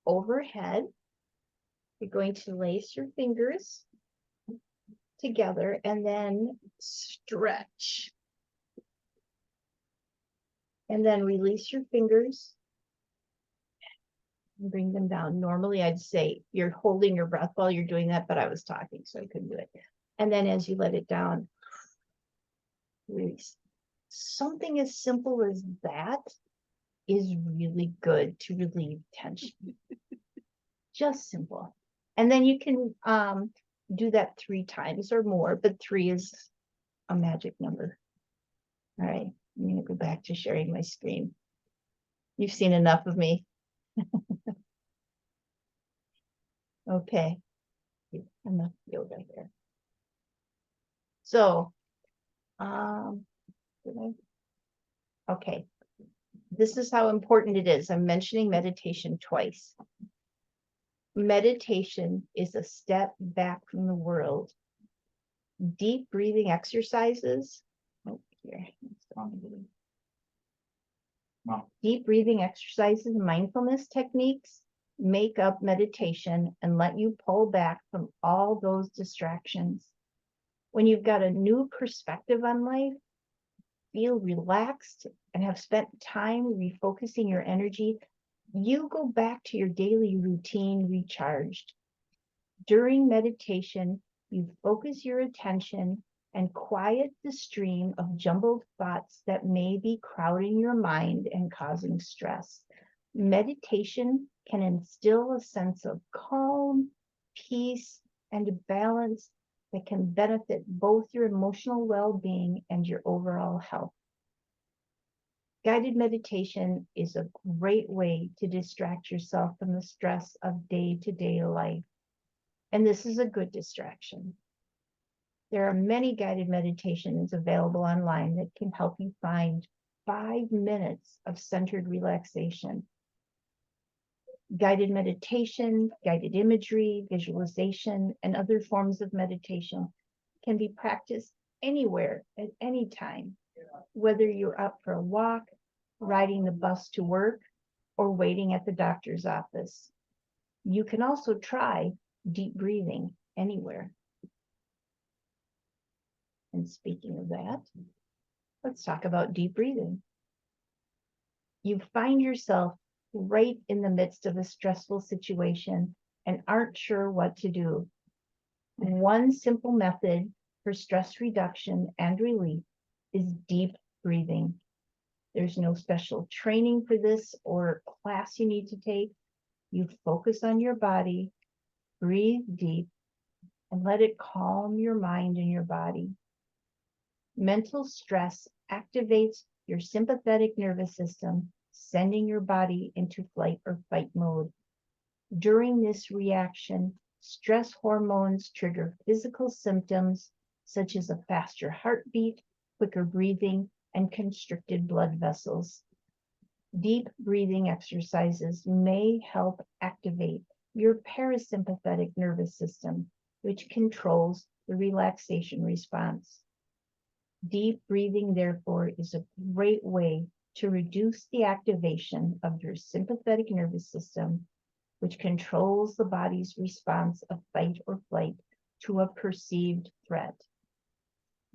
overhead. You're going to lace your fingers together and then stretch. And then release your fingers and bring them down. Normally, I'd say you're holding your breath while you're doing that, but I was talking, so I couldn't do it. And then as you let it down, release. Something as simple as that is really good to relieve tension. Just simple. And then you can do that 3 times or more, but 3 is a magic number. All right, I'm gonna go back to sharing my screen. You've seen enough of me. Okay, enough yoga here. So, okay, this is how important it is. I'm mentioning meditation twice. Meditation is a step back from the world. Deep breathing exercises. Oh, here. Deep breathing exercises, mindfulness techniques make up meditation and let you pull back from all those distractions. When you've got a new perspective on life, feel relaxed, and have spent time refocusing your energy, you go back to your daily routine recharged. During meditation, you focus your attention and quiet the stream of jumbled thoughts that may be crowding your mind and causing stress. Meditation can instill a sense of calm, peace, and balance that can benefit both your emotional well-being and your overall health. Guided meditation is a great way to distract yourself from the stress of day-to-day life. And this is a good distraction. There are many guided meditations available online that can help you find 5 minutes of centered relaxation. Guided meditation, guided imagery, visualization, and other forms of meditation can be practiced anywhere at any time, whether you're up for a walk, riding the bus to work, or waiting at the doctor's office. You can also try deep breathing anywhere. And speaking of that, let's talk about deep breathing. You find yourself right in the midst of a stressful situation and aren't sure what to do. One simple method for stress reduction and relief is deep breathing. There's no special training for this or class you need to take. You focus on your body, breathe deep, and let it calm your mind and your body. Mental stress activates your sympathetic nervous system, sending your body into flight or fight mode. During this reaction, stress hormones trigger physical symptoms such as a faster heartbeat, quicker breathing, and constricted blood vessels. Deep breathing exercises may help activate your parasympathetic nervous system, which controls the relaxation response. Deep breathing, therefore, is a great way to reduce the activation of your sympathetic nervous system, which controls the body's response of fight or flight to a perceived threat.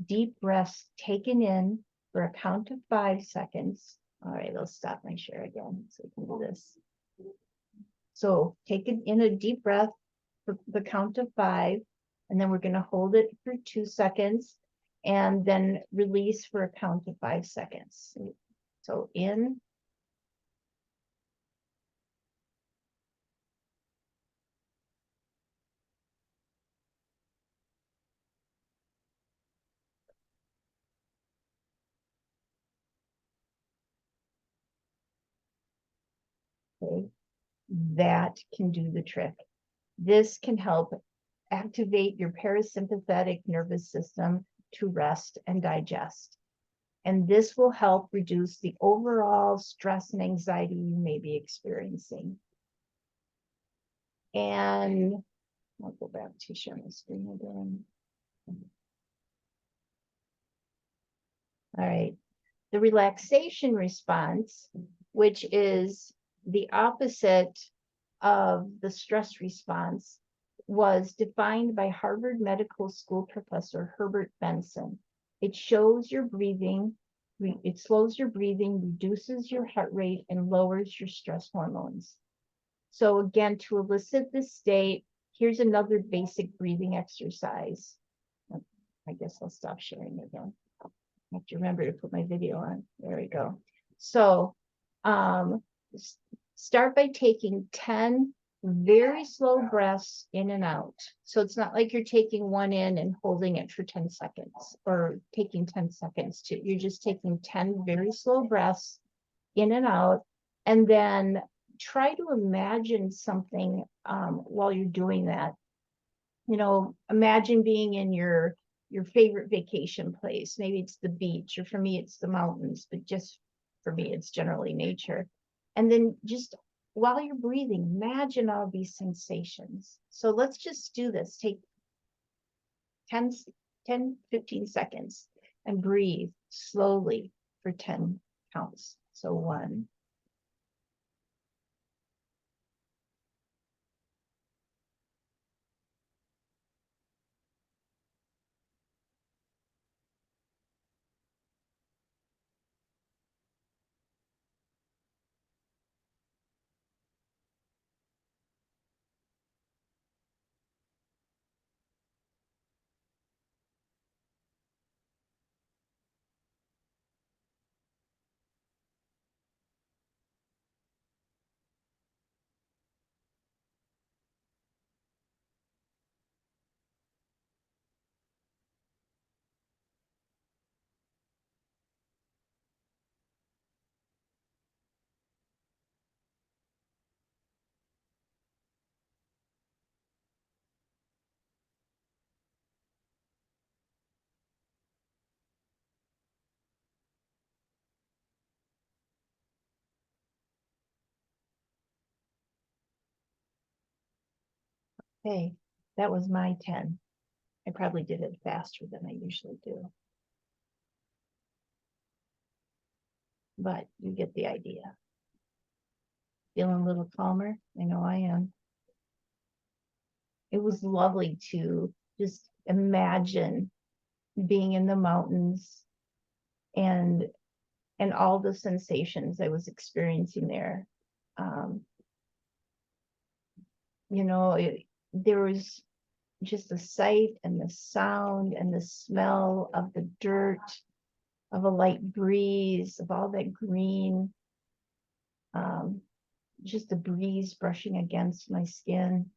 Deep breaths taken in for a count of 5 seconds. All right, let's stop my share again so we can do this. So take in a deep breath for the count of 5, and then we're going to hold it for 2 seconds and then release for a count of 5 seconds. So in. Okay, that can do the trick. This can help activate your parasympathetic nervous system, to rest and digest. And this will help reduce the overall stress and anxiety you may be experiencing. And I'll go back to share my screen again. All right. The relaxation response, which is the opposite of the stress response, was defined by Harvard Medical School professor Herbert Benson. It shows your breathing, it slows your breathing, reduces your heart rate, and lowers your stress hormones. So again, to elicit this state, here's another basic breathing exercise. I guess I'll stop sharing again. I have to remember to put my video on. There we go. So start by taking 10 very slow breaths in and out. So it's not like you're taking one in and holding it for 10 seconds or taking 10 seconds to, you're just taking 10 very slow breaths in and out. And then try to imagine something while you're doing that. You know, imagine being in your favorite vacation place. Maybe it's the beach, or for me, it's the mountains, but just for me, it's generally nature. And then just while you're breathing, imagine all these sensations. So let's just do this. Take 10, 15 seconds and breathe slowly for 10 counts. So 1, 'kay, that was my 10. I probably did it faster than I usually do. But you get the idea. Feeling a little calmer? I know I am. It was lovely to just imagine being in the mountains and all the sensations I was experiencing there. You know, there was just the sight and the sound and the smell of the dirt, of a light breeze, of all that green, just the breeze brushing against my skin.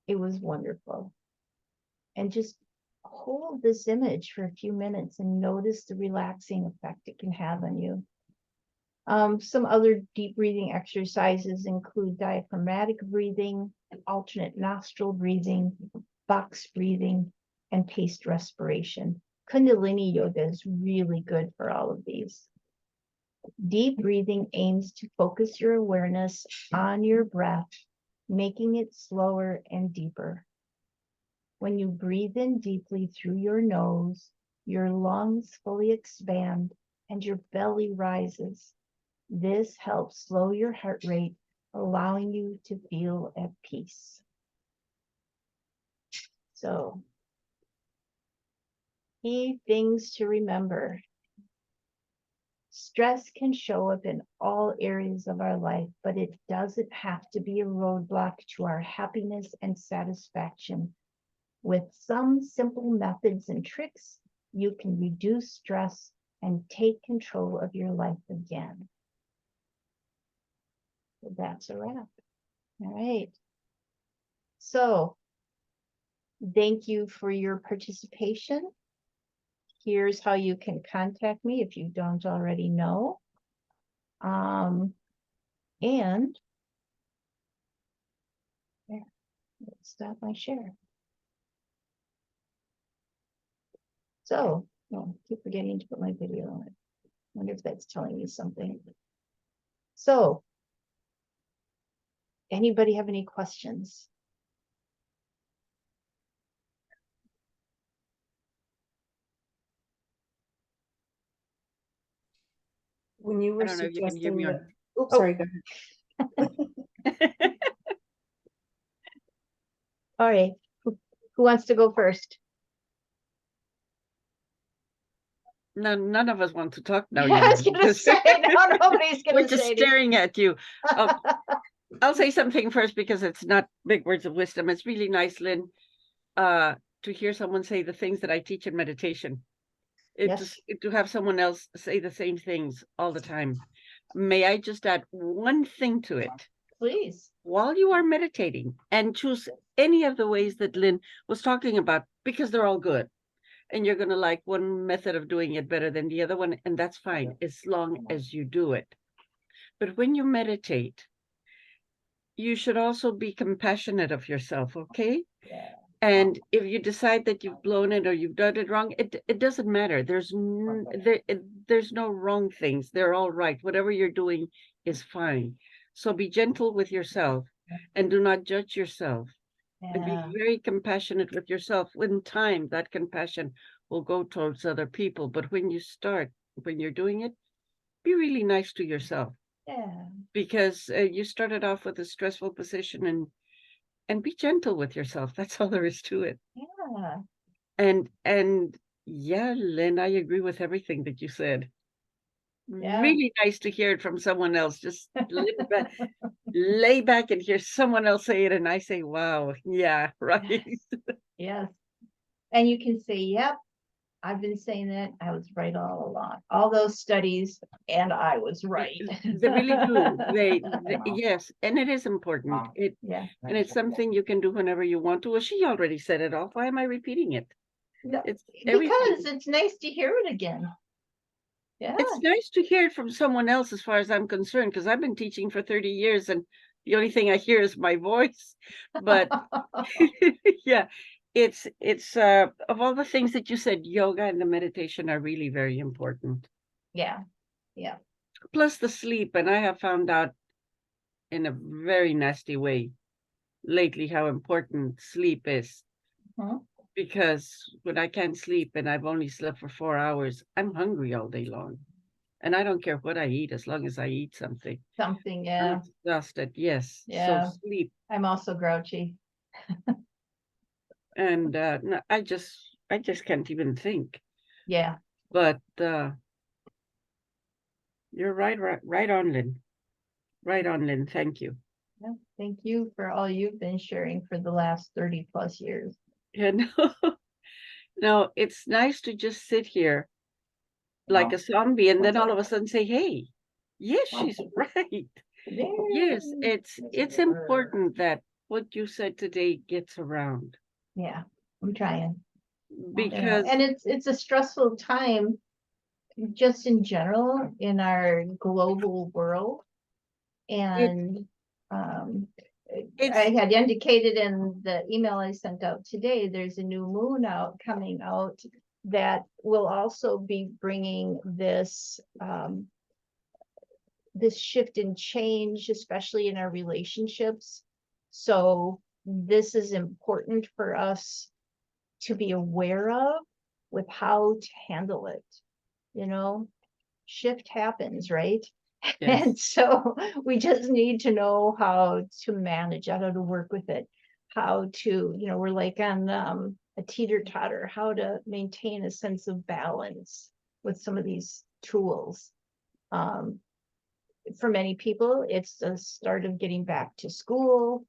It was wonderful. And just hold this image for a few minutes and notice the relaxing effect it can have on you. Some other deep breathing exercises include diaphragmatic breathing, alternate nostril breathing, box breathing, and paced respiration. Kundalini yoga is really good for all of these. Deep breathing aims to focus your awareness on your breath, making it slower and deeper. When you breathe in deeply through your nose, your lungs fully expand and your belly rises. This helps slow your heart rate, allowing you to feel at peace. So, key things to remember. Stress can show up in all areas of our life, but it doesn't have to be a roadblock to our happiness and satisfaction. With some simple methods and tricks, you can reduce stress and take control of your life again. So that's a wrap. All right. So thank you for your participation. Here's how you can contact me if you don't already know. And there, let's stop my share. So, no, keep forgetting to put my video on it. Wonder if that's telling me something. So. Anybody have any questions? When you I were don't know if you can hear suggesting me that, on. oops, Oh. sorry, go ahead. All right, who wants to go first? None of us want to talk now. I you was know, gonna because say, no, nobody's We're gonna just say anything. staring at you. Oh, I'll say something first because it's not big words of wisdom. It's really nice, Lynn, to hear someone say the things that I teach in meditation. Yes. To have someone else say the same things all the time. May I just add one thing to it? Please. While you are meditating, and choose any of the ways that Lynn was talking about, because they're all good. And you're going to like one method of doing it better than the other one, and that's fine, as long as you do it. But when you meditate, you should also be compassionate of yourself, okay? Yeah. And if you decide that you've blown it or you've done it wrong, it doesn't matter. There's no wrong things. They're all right. Whatever you're doing is fine. So be gentle with yourself and do not judge yourself. And be Yeah. very compassionate with yourself. In time, that compassion will go towards other people. But when you're doing it, be really nice to yourself, Yeah. because you started off with a stressful position, and be gentle with yourself. That's all there is to it. Yeah. And yeah, Lynn, I agree with everything that you said. Yeah. Really nice to hear it from someone else. Just lay back and hear someone else say it, and I say, wow, yeah, right. Yes. And you can say, yep, I've been saying that. I was right all along. All those studies, and I was right. They really do. Yes, and it is important. Yeah. And it's something you can do whenever you want to. Well, she already said it all. Why am I repeating it? No, It's because it's nice to hear it again. Yeah. It's nice to hear it from someone else, as far as I'm concerned, because I've been teaching for 30 years, and the only thing I hear is my voice. But yeah, it's of all the things that you said, yoga and the meditation are really very important. Yeah. Yeah. Plus the sleep, and I have found out in a very nasty way lately how important sleep is. Mhm. Because when I can't sleep and I've only slept for 4 hours, I'm hungry all day long. And I don't care what I eat, as long as I eat something. Something, I'm yeah. exhausted, yes. Yeah. So sleep. I'm also grouchy. And no, I just can't even think. Yeah. But you're right on, Lynn. Right on, Lynn. Thank you. Yeah. Thank you for all you've been sharing for the last 30 plus years. Yeah, no, it's nice to just sit here like a zombie and then all of a sudden say, hey, yes, she's right. Yes, it's important that what you said today gets around, Yeah, I'm trying. because And it's a stressful time just in general in our global world. And I had indicated in the email I sent out today, there's a new moon coming out that will also be bringing this this shift and change, especially in our relationships. So this is important for us to be aware of with how to handle it. You know, shift happens, right? yes, And so we just need to know how to manage it, how to work with it, how to, we're like on a teeter-totter, how to maintain a sense of balance with some of these tools. For many people, it's the start of getting back to school.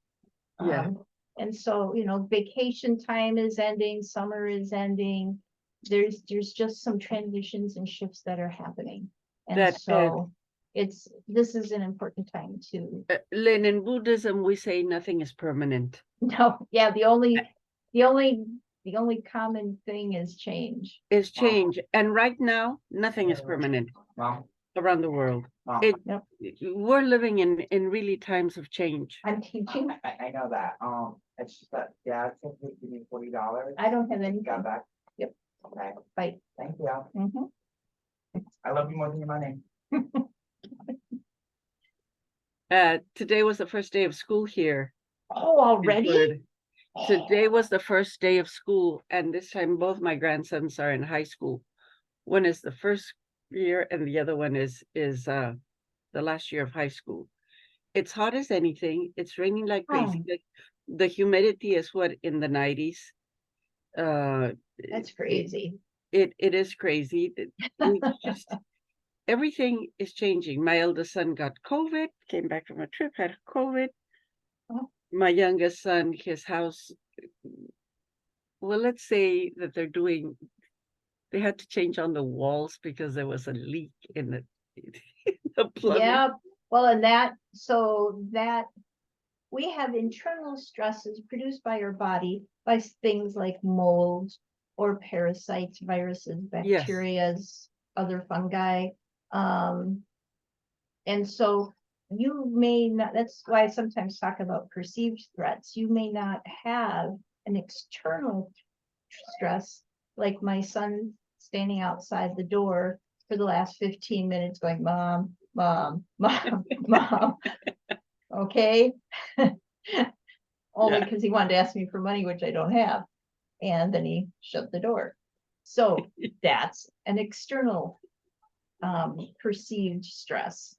yeah. And so, vacation time is ending, summer is ending. There's just some transitions and shifts that are happening. And That so this is an important time to Lynn, in Buddhism, we say nothing is permanent. no, yeah, the only common thing is change. It's change. And right now, nothing is permanent around the world. Yep. We're living in really times of change. I'm teaching. I know that. It's just that, yeah, I think we give me $40. I don't have anything. Got back. Yep. Okay, Bye. thank you. Mhm. I love you more than your money. Today was the first day of school here. Oh, in already? Florida. Today was the first day of school, and this time both my grandsons are in high school. One is the first year, and the other one is the last year of high school. It's hot as anything. It's raining like crazy. Oh. The humidity is what in the 90s. That's crazy. It is crazy. It's just everything is changing. My eldest son got COVID, came back from a trip, had COVID. Oh. My youngest son, his house, well, let's say that they had to change on the walls because there was a leak in the plumbing. Yeah, well, and that we have internal stresses produced by our body by things like mold or parasites, viruses, Yes. bacterias, other fungi. And so you may not, that's why I sometimes talk about perceived threats. You may not have an external stress, like my son standing outside the door for the last 15 minutes going, Mom, Mom, Mom, Mom. Okay. Only Yeah. because he wanted to ask me for money, which I don't have. And then he shut the door. So that's an external perceived stress.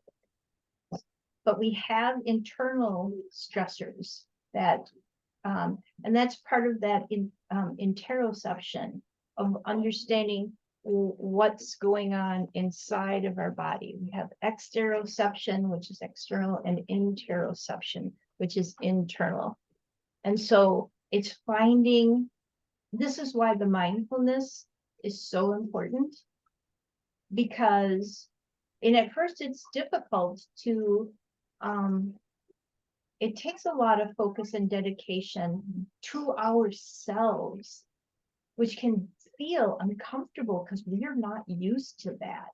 But we have internal stressors that, and that's part of that interoception of understanding what's going on inside of our body. We have exteroception, which is external, and interoception, which is internal. And so it's finding, this is why the mindfulness is so important, because and at first it's difficult to, it takes a lot of focus and dedication to ourselves, which can feel uncomfortable because we are not used to that.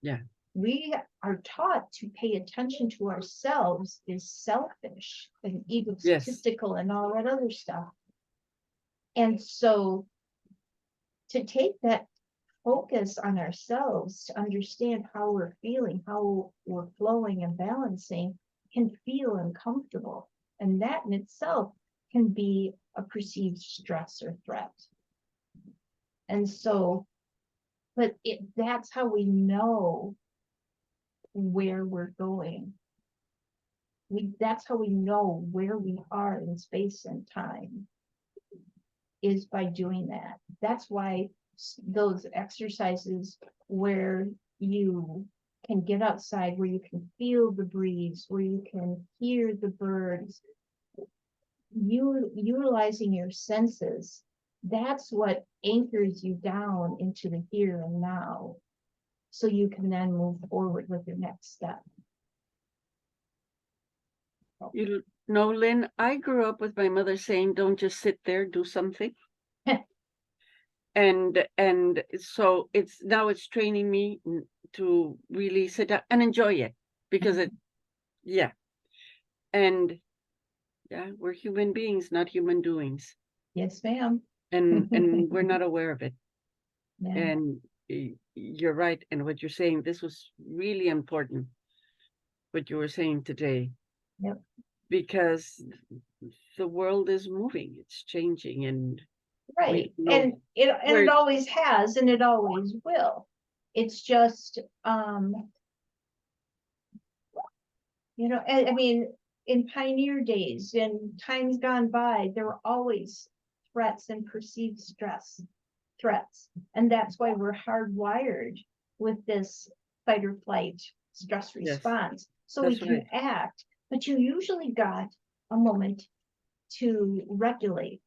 Yeah. We are taught to pay attention to ourselves is selfish and egotistical and all that other stuff. And so to take that focus on ourselves, to understand how we're feeling, how we're flowing and balancing, can feel uncomfortable. And that in itself can be a perceived stress or threat. And so, but that's how we know where we're going. That's how we know where we are in space and time, is by doing that. That's why those exercises where you can get outside, where you can feel the breeze, where you can hear the birds, utilizing your senses, that's what anchors you down into the here and now, so you can then move forward with your next step. You know, Lynn, I grew up with my mother saying, don't just sit there, do something. And so it's training me to really sit down and enjoy it, because yeah. And yeah, we're human beings, not human doings. Yes, ma'am. And we're not aware of it. Yeah. And you're right. And what you're saying, this was really important, what you were saying today. Yep. Because the world is moving, it's changing, and Right, know and where it it's- always has, and it always will. It's just, you know, I mean, in pioneer days, in times gone by, there were always threats and perceived threats. And that's why we're hardwired with this fight or flight stress Yes, response. So we that's can right. act, but you usually got a moment to regulate,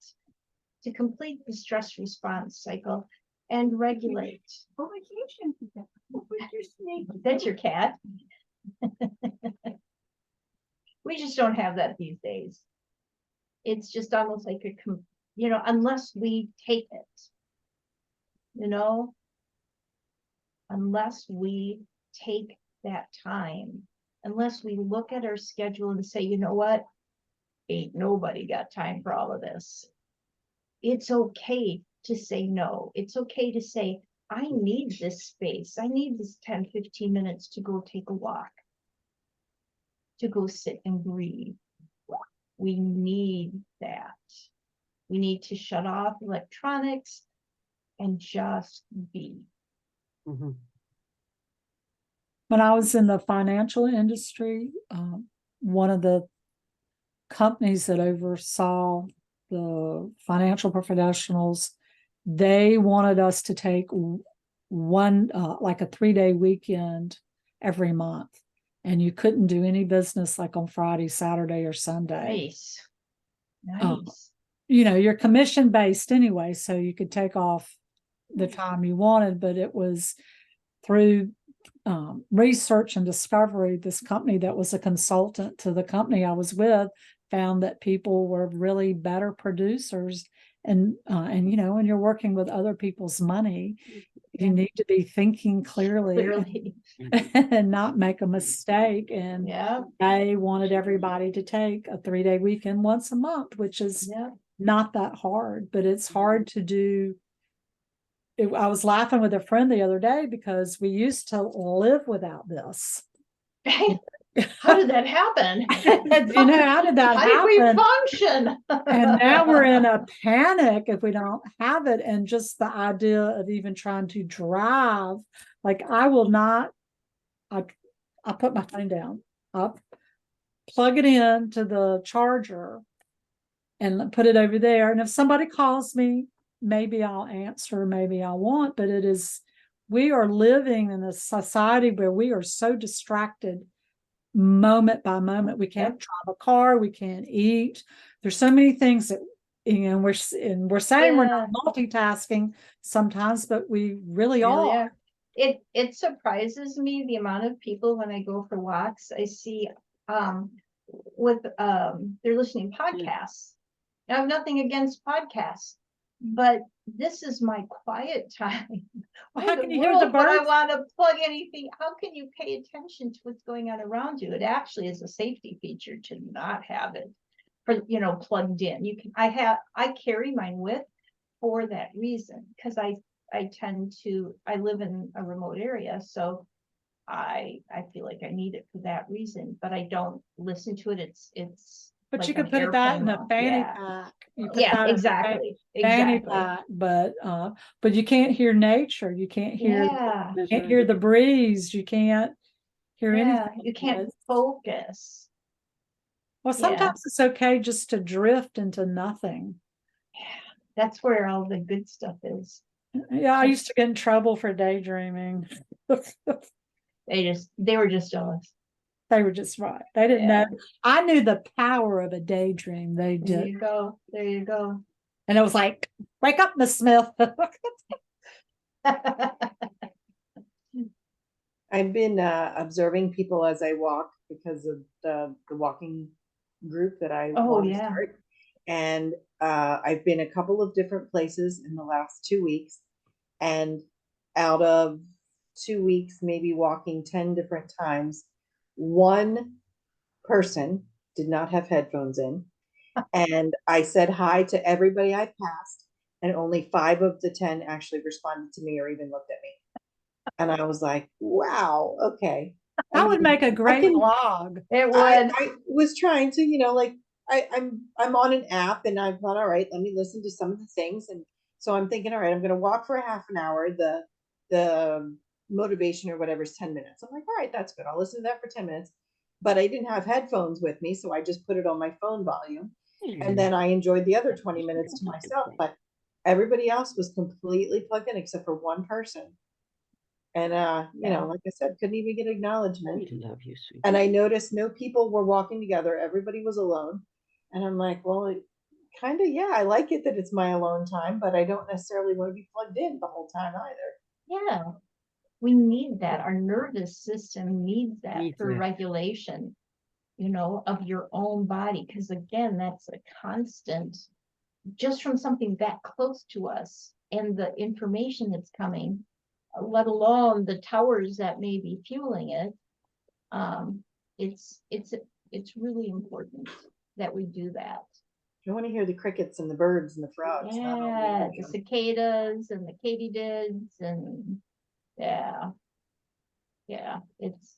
to complete the stress response cycle and regulate. Oh, vacation. That's your cat. We just don't have that these days. It's just almost like you know, unless we take it, you know, unless we take that time, unless we look at our schedule and say, you know what, ain't nobody got time for all of this. It's okay to say no. It's okay to say, I need this space. I need this 10, 15 minutes to go take a walk, to go sit and breathe. We need that. We need to shut off electronics and just be. Mhm. When I was in the financial industry, one of the companies that oversaw the financial professionals, they wanted us to take one, like a 3-day weekend every month. And you couldn't do any business like on Friday, Saturday, or Sunday. Nice. Oh. Nice. You're commission based anyway, so you could take off the time you wanted, but it was through research and discovery. This company that was a consultant to the company I was with found that people were really better producers, and when you're working with other people's money, you need to be thinking clearly Clearly. and not make a mistake. And Yeah, they wanted everybody to take a 3-day weekend once a month, which is yeah. not that hard, but it's hard to do. I was laughing with a friend the other day because we used to live without this. How did that happen? How did that How did we happen? function? And now we're in a panic if we don't have it. And just the idea of even trying to drive, like I will not, I put my phone down, I'll plug it in to the charger and put it over there. And if somebody calls me, maybe I'll answer, maybe I won't, but we are living in a society where we are so distracted moment by moment. We can't drive a car, we can't eat. There's so many things that, we're saying we're not multitasking sometimes, but we really are. It surprises me the amount of people when I go for walks, I see they're listening podcasts. I have nothing against podcasts, but this is my quiet time. Well, Why how in can the you hear the world would I birds? want to plug anything? How can you pay attention to what's going on around you? It actually is a safety feature to not have it plugged in. I carry mine with for that reason, because I live in a remote area, so I feel like I need it for that reason, but I don't listen to it. It's But like you could an put that in airplane a mode. fanny Yeah. pack. You put Yeah, that in a exactly. fanny Exactly. pack, but you can't hear nature. You can't hear Yeah. the breeze. You can't hear Yeah. anything. You can't It's- focus. Well, Yeah. sometimes it's okay just to drift into nothing. Yeah. That's where all the good stuff is. Yeah, I used to get in trouble for daydreaming. They were just jealous. They were just right. They didn't Yeah. know. I knew the power of a daydream. They There did. you go. There you go. And it was like, wake up, Miss Smith. I've been observing people as I walk because of the walking group that I Oh, want to yeah. start. And I've been a couple of different places in the last 2 weeks. And out of 2 weeks, maybe walking 10 different times, one person did not have headphones in. And I said hi to everybody I passed, and only 5 of the 10 actually responded to me or even looked at me. And I was like, wow, okay. That would make a great can- blog. It would. I was trying to, I'm on an app, and I thought, all right, let me listen to some of the things. And so I'm thinking, all right, I'm going to walk for a half an hour. The motivation or whatever is 10 minutes. I'm like, all right, that's good. I'll listen to that for 10 minutes. But I didn't have headphones with me, so I just put it on my phone volume. And then I enjoyed the other 20 minutes to myself. But everybody else was completely plugged in except for one person. And, like I said, couldn't even get acknowledgement. We love you, sweet. And I noticed no people were walking together. Everybody was alone. And I'm like, well, kind of, yeah, I like it that it's my alone time, but I don't necessarily want to be plugged in the whole time either. Yeah. We need that. Our nervous system needs that Needs for that. regulation, of your own body. Because again, that's a constant, just from something that close to us and the information that's coming, let alone the towers that may be fueling it. It's really important that we do that. I want to hear the crickets and the birds and the frogs. not all the Yeah, other the junk. cicadas and the katydids and, yeah. Yeah, it's.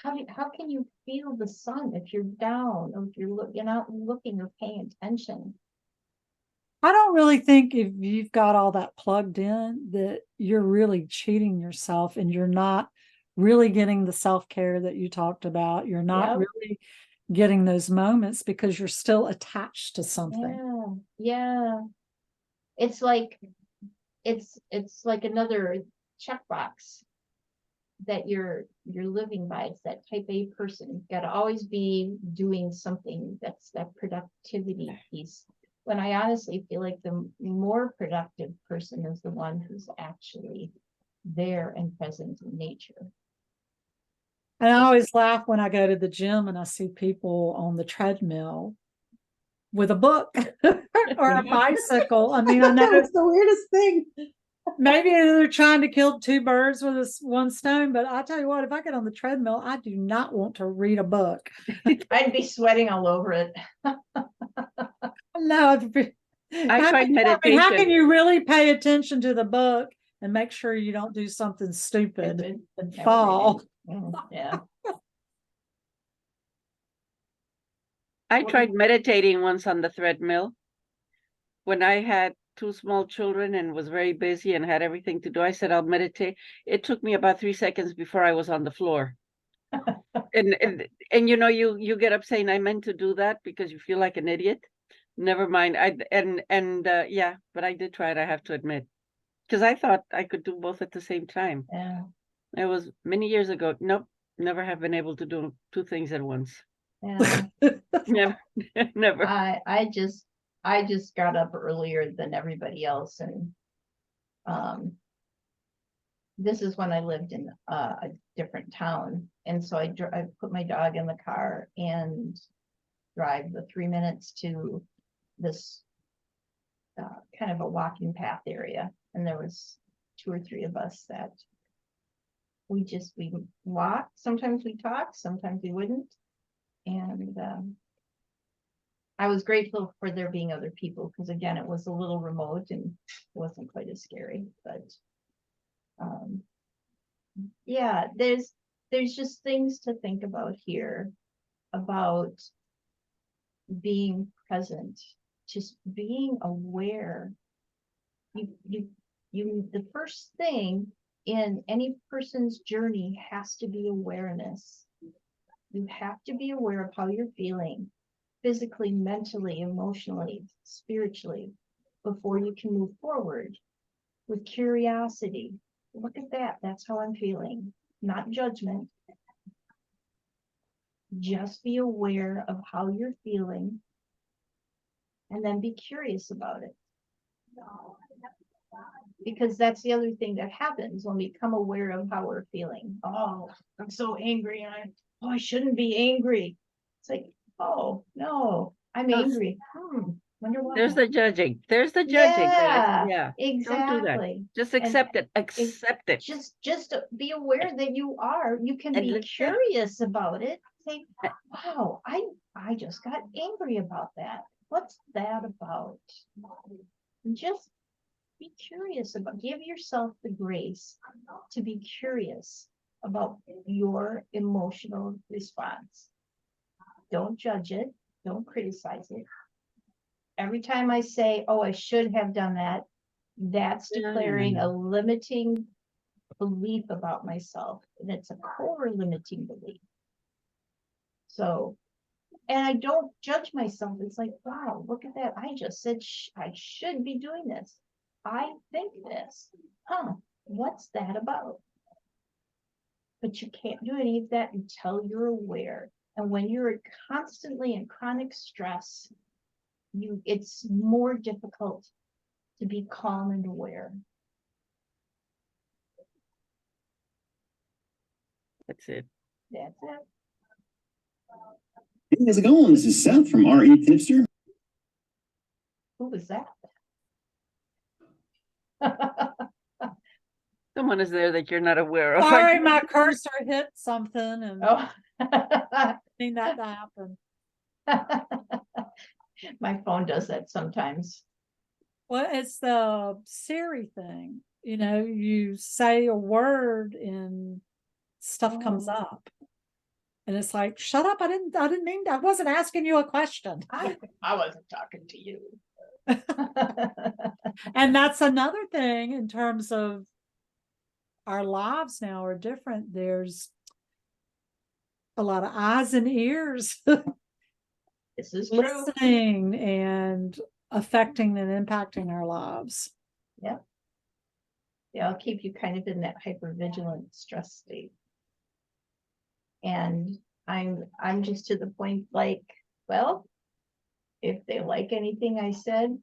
How can you feel the sun if you're down, or if you're not looking or paying attention? I don't really think if you've got all that plugged in that you're really cheating yourself and you're not really getting the self-care that you talked about. You're not Yep. really getting those moments because you're still attached to something. Yeah. It's like, it's like another checkbox that you're living by. It's that type A person. You've got to always be doing something. That's that productivity piece. When I honestly feel like the more productive person is the one who's actually there and present in nature. And I always laugh when I go to the gym and I see people on the treadmill with a book or a bicycle. I mean, I know It's the weirdest thing. maybe they're trying to kill two birds with one stone, but I tell you what, if I get on the treadmill, I do not want to read a book. I'd be sweating all over it. No, it'd be- I tried how can meditation. you really pay attention to the book and make sure you don't do something stupid and fall? Yeah. I tried meditating once on the treadmill. When I had 2 small children and was very busy and had everything to do, I said, I'll meditate. It took me about 3 seconds before I was on the floor. And you know, you get up saying, I meant to do that because you feel like an idiot. Never mind. Yeah, but I did try it, I have to admit. Because I thought I could do both at the same time. Yeah. It was many years ago. Nope, never have been able to do 2 things at once. Yeah. Never, never. I just got up earlier than everybody else, and this is when I lived in a different town, and so I put my dog in the car and drive the 3 minutes to this kind of a walking path area, and there was 2 or 3 of us that we walked. Sometimes we talked, sometimes we wouldn't. And I was grateful for there being other people, because again, it was a little remote and it wasn't quite as scary, but yeah, there's just things to think about here about being present, just being aware. The first thing in any person's journey has to be awareness. You have to be aware of how you're feeling physically, mentally, emotionally, spiritually, before you can move forward with curiosity. Look at that. That's how I'm feeling. Not judgment. Just be aware of how you're feeling and then be curious about it. Because that's the other thing that happens when we become aware of how we're feeling. Oh, I'm so angry. I shouldn't be angry. It's like, oh, no, I'm angry. Wonder why. There's the judging. There's the judging. Yeah, Yeah. Don't do that. exactly. Just accept it. Accept it. Just be aware that you can And be let- yeah. curious about it. Say, wow, I just got angry about that. What's that about? Just be curious about, give yourself the grace to be curious about your emotional response. Don't judge it. Don't criticize it. Every time I say, oh, I should have done that, that's declaring a limiting belief about myself. And it's a core limiting belief. So, and I don't judge myself. It's like, wow, look at that. I just said I should be doing this. I think this. What's that about? But you can't do any of that until you're aware. And when you're constantly in chronic stress, it's more difficult to be calm and aware. That's it. That's it. Hey, how's it going? This is Seth from RE Tipster. Who was that? Someone is there that you're not aware of. Sorry, my cursor hit something and Oh. I need that to happen. My phone does that sometimes. Well, it's the Siri thing, you know, you say a word and stuff comes Oh. up. And it's like, shut up, I didn't mean that. I wasn't asking you a question. I wasn't talking to you. And that's another thing in terms of our lives now are different. There's a lot of eyes and ears This is true. listening and affecting and impacting our lives. Yeah, I'll keep you kind of in that hypervigilant stress state. And I'm just to the point like, well, if they like anything I said,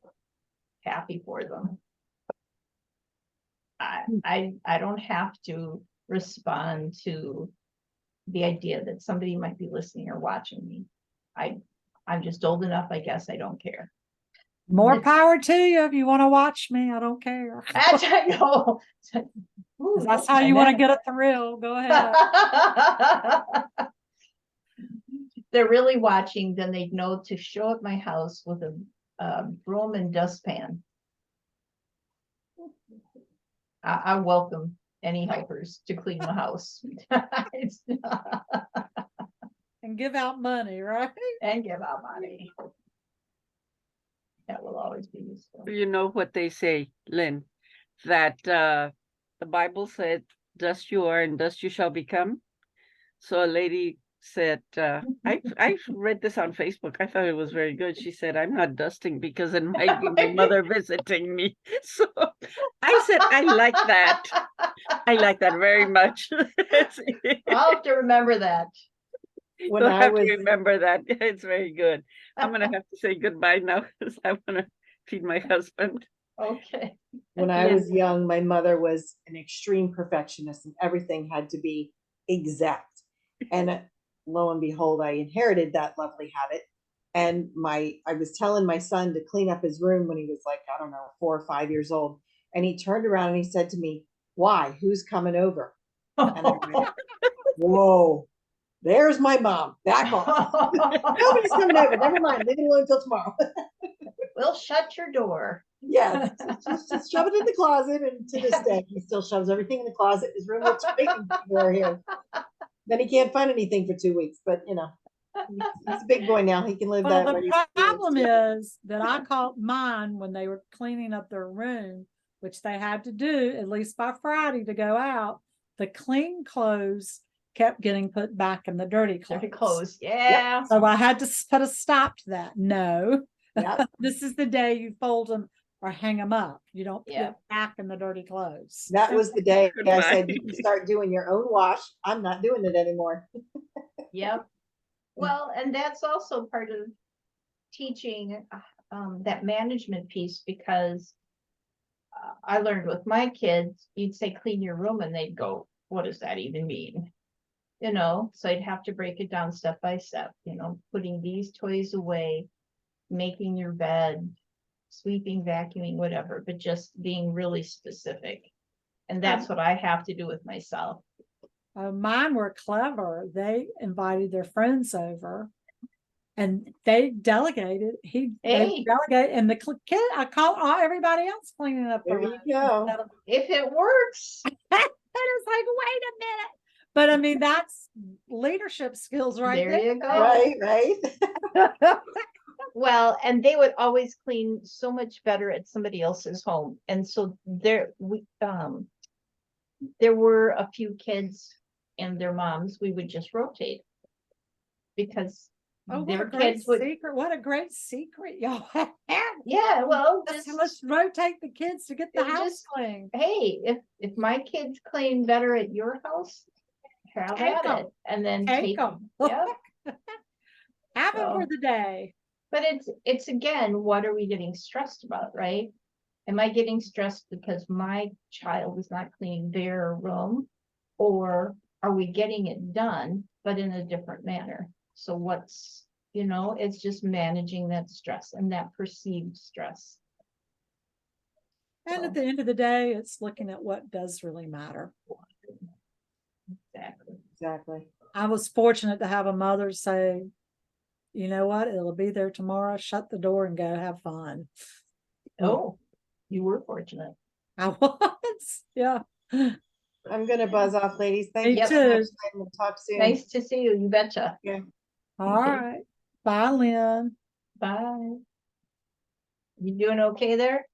happy for them. I don't have to respond to the idea that somebody might be listening or watching me. I'm just old enough, I guess I don't care. More power to you if you want to watch me. I don't care. That's I know. Ooh, 'Cause that's how you want to get a thrill. Go ahead. They're really watching, then they'd know to show up my house with a broom and dustpan. I welcome any helpers to clean the house. It's not- And give out money, right? And give out money. That will always be useful. You know what they say, Lynn, that the Bible said, dust you are and dust you shall become. So a lady said, I read this on Facebook. I thought it was very good. She said, I'm not dusting because it might be my mother visiting me. So I said, I like that. I like that very much. I'll have to remember that. When You'll I have to was, remember that. It's very good. I'm gonna have to say goodbye now because I want to feed my husband. Okay. when I Yeah. was young, my mother was an extreme perfectionist and everything had to be exact. And lo and behold, I inherited that lovely habit. And I was telling my son to clean up his room when he was like, I don't know, 4 or 5 years old. And he turned around and he said to me, why? Who's coming over? And I went, whoa, there's my mom. Back off. Nobody's coming over. Never mind. Leave it alone until tomorrow. We'll shut your door. Yes, just shove it in the closet. And to this day, he still shoves everything in the closet. His room looks great for here. Then he can't find anything for 2 weeks. But you know, he's a big boy now. He can live Well, that way. the problem is that I caught mine when they were cleaning up their room, which they had to do at least by Friday to go out. The clean clothes kept getting put back in the dirty clothes. Dirty clothes. Yeah. So I had to put a stop to that. No, Yep. this is the day you fold them or hang them up. You don't put Yeah. it back in the dirty clothes. That was the day I said, Goodbye. you can start doing your own wash. I'm not doing it anymore. Yep. Well, and that's also part of teaching that management piece because I learned with my kids, you'd say clean your room and they'd go, what does that even mean? You know, so I'd have to break it down step by step, you know, putting these toys away, making your bed, sweeping, vacuuming, whatever, but just being really specific. And that's what I have to do with myself. Mine were clever. They invited their friends over and they delegated. They Hey. delegated, and the kid, I caught everybody else cleaning up the There room. you go. instead of- If it works. And it's like, wait a minute. But I mean, that's leadership skills right There you go. Right. Well, and they would always clean so much better at somebody else's home. And so there were a few kids and their moms, we would just rotate. Because Oh, what their a great kids would, secret. What a great secret y'all have. yeah, well, Let's rotate the kids to get the They house just- clean. hey, if my kids clean better at your house, have Take at 'em. it. And then Take take, them. yeah. Have them for So- the day. But it's again, what are we getting stressed about, right? Am I getting stressed because my child is not cleaning their room? Or are we getting it done, but in a different manner? So what's, you know, it's just managing that stress and that perceived stress. And So- at the end of the day, it's looking at what does really matter. Exactly. Exactly. I was fortunate to have a mother say, you know what? It'll be there tomorrow. Shut the door and go have fun. Oh, you were fortunate. I was, yeah. I'm gonna buzz off, ladies. Thank Me you so much. too. We'll talk soon. Nice to see you, you betcha. All Okay. right. Bye, Lynn. Bye. You doing okay there?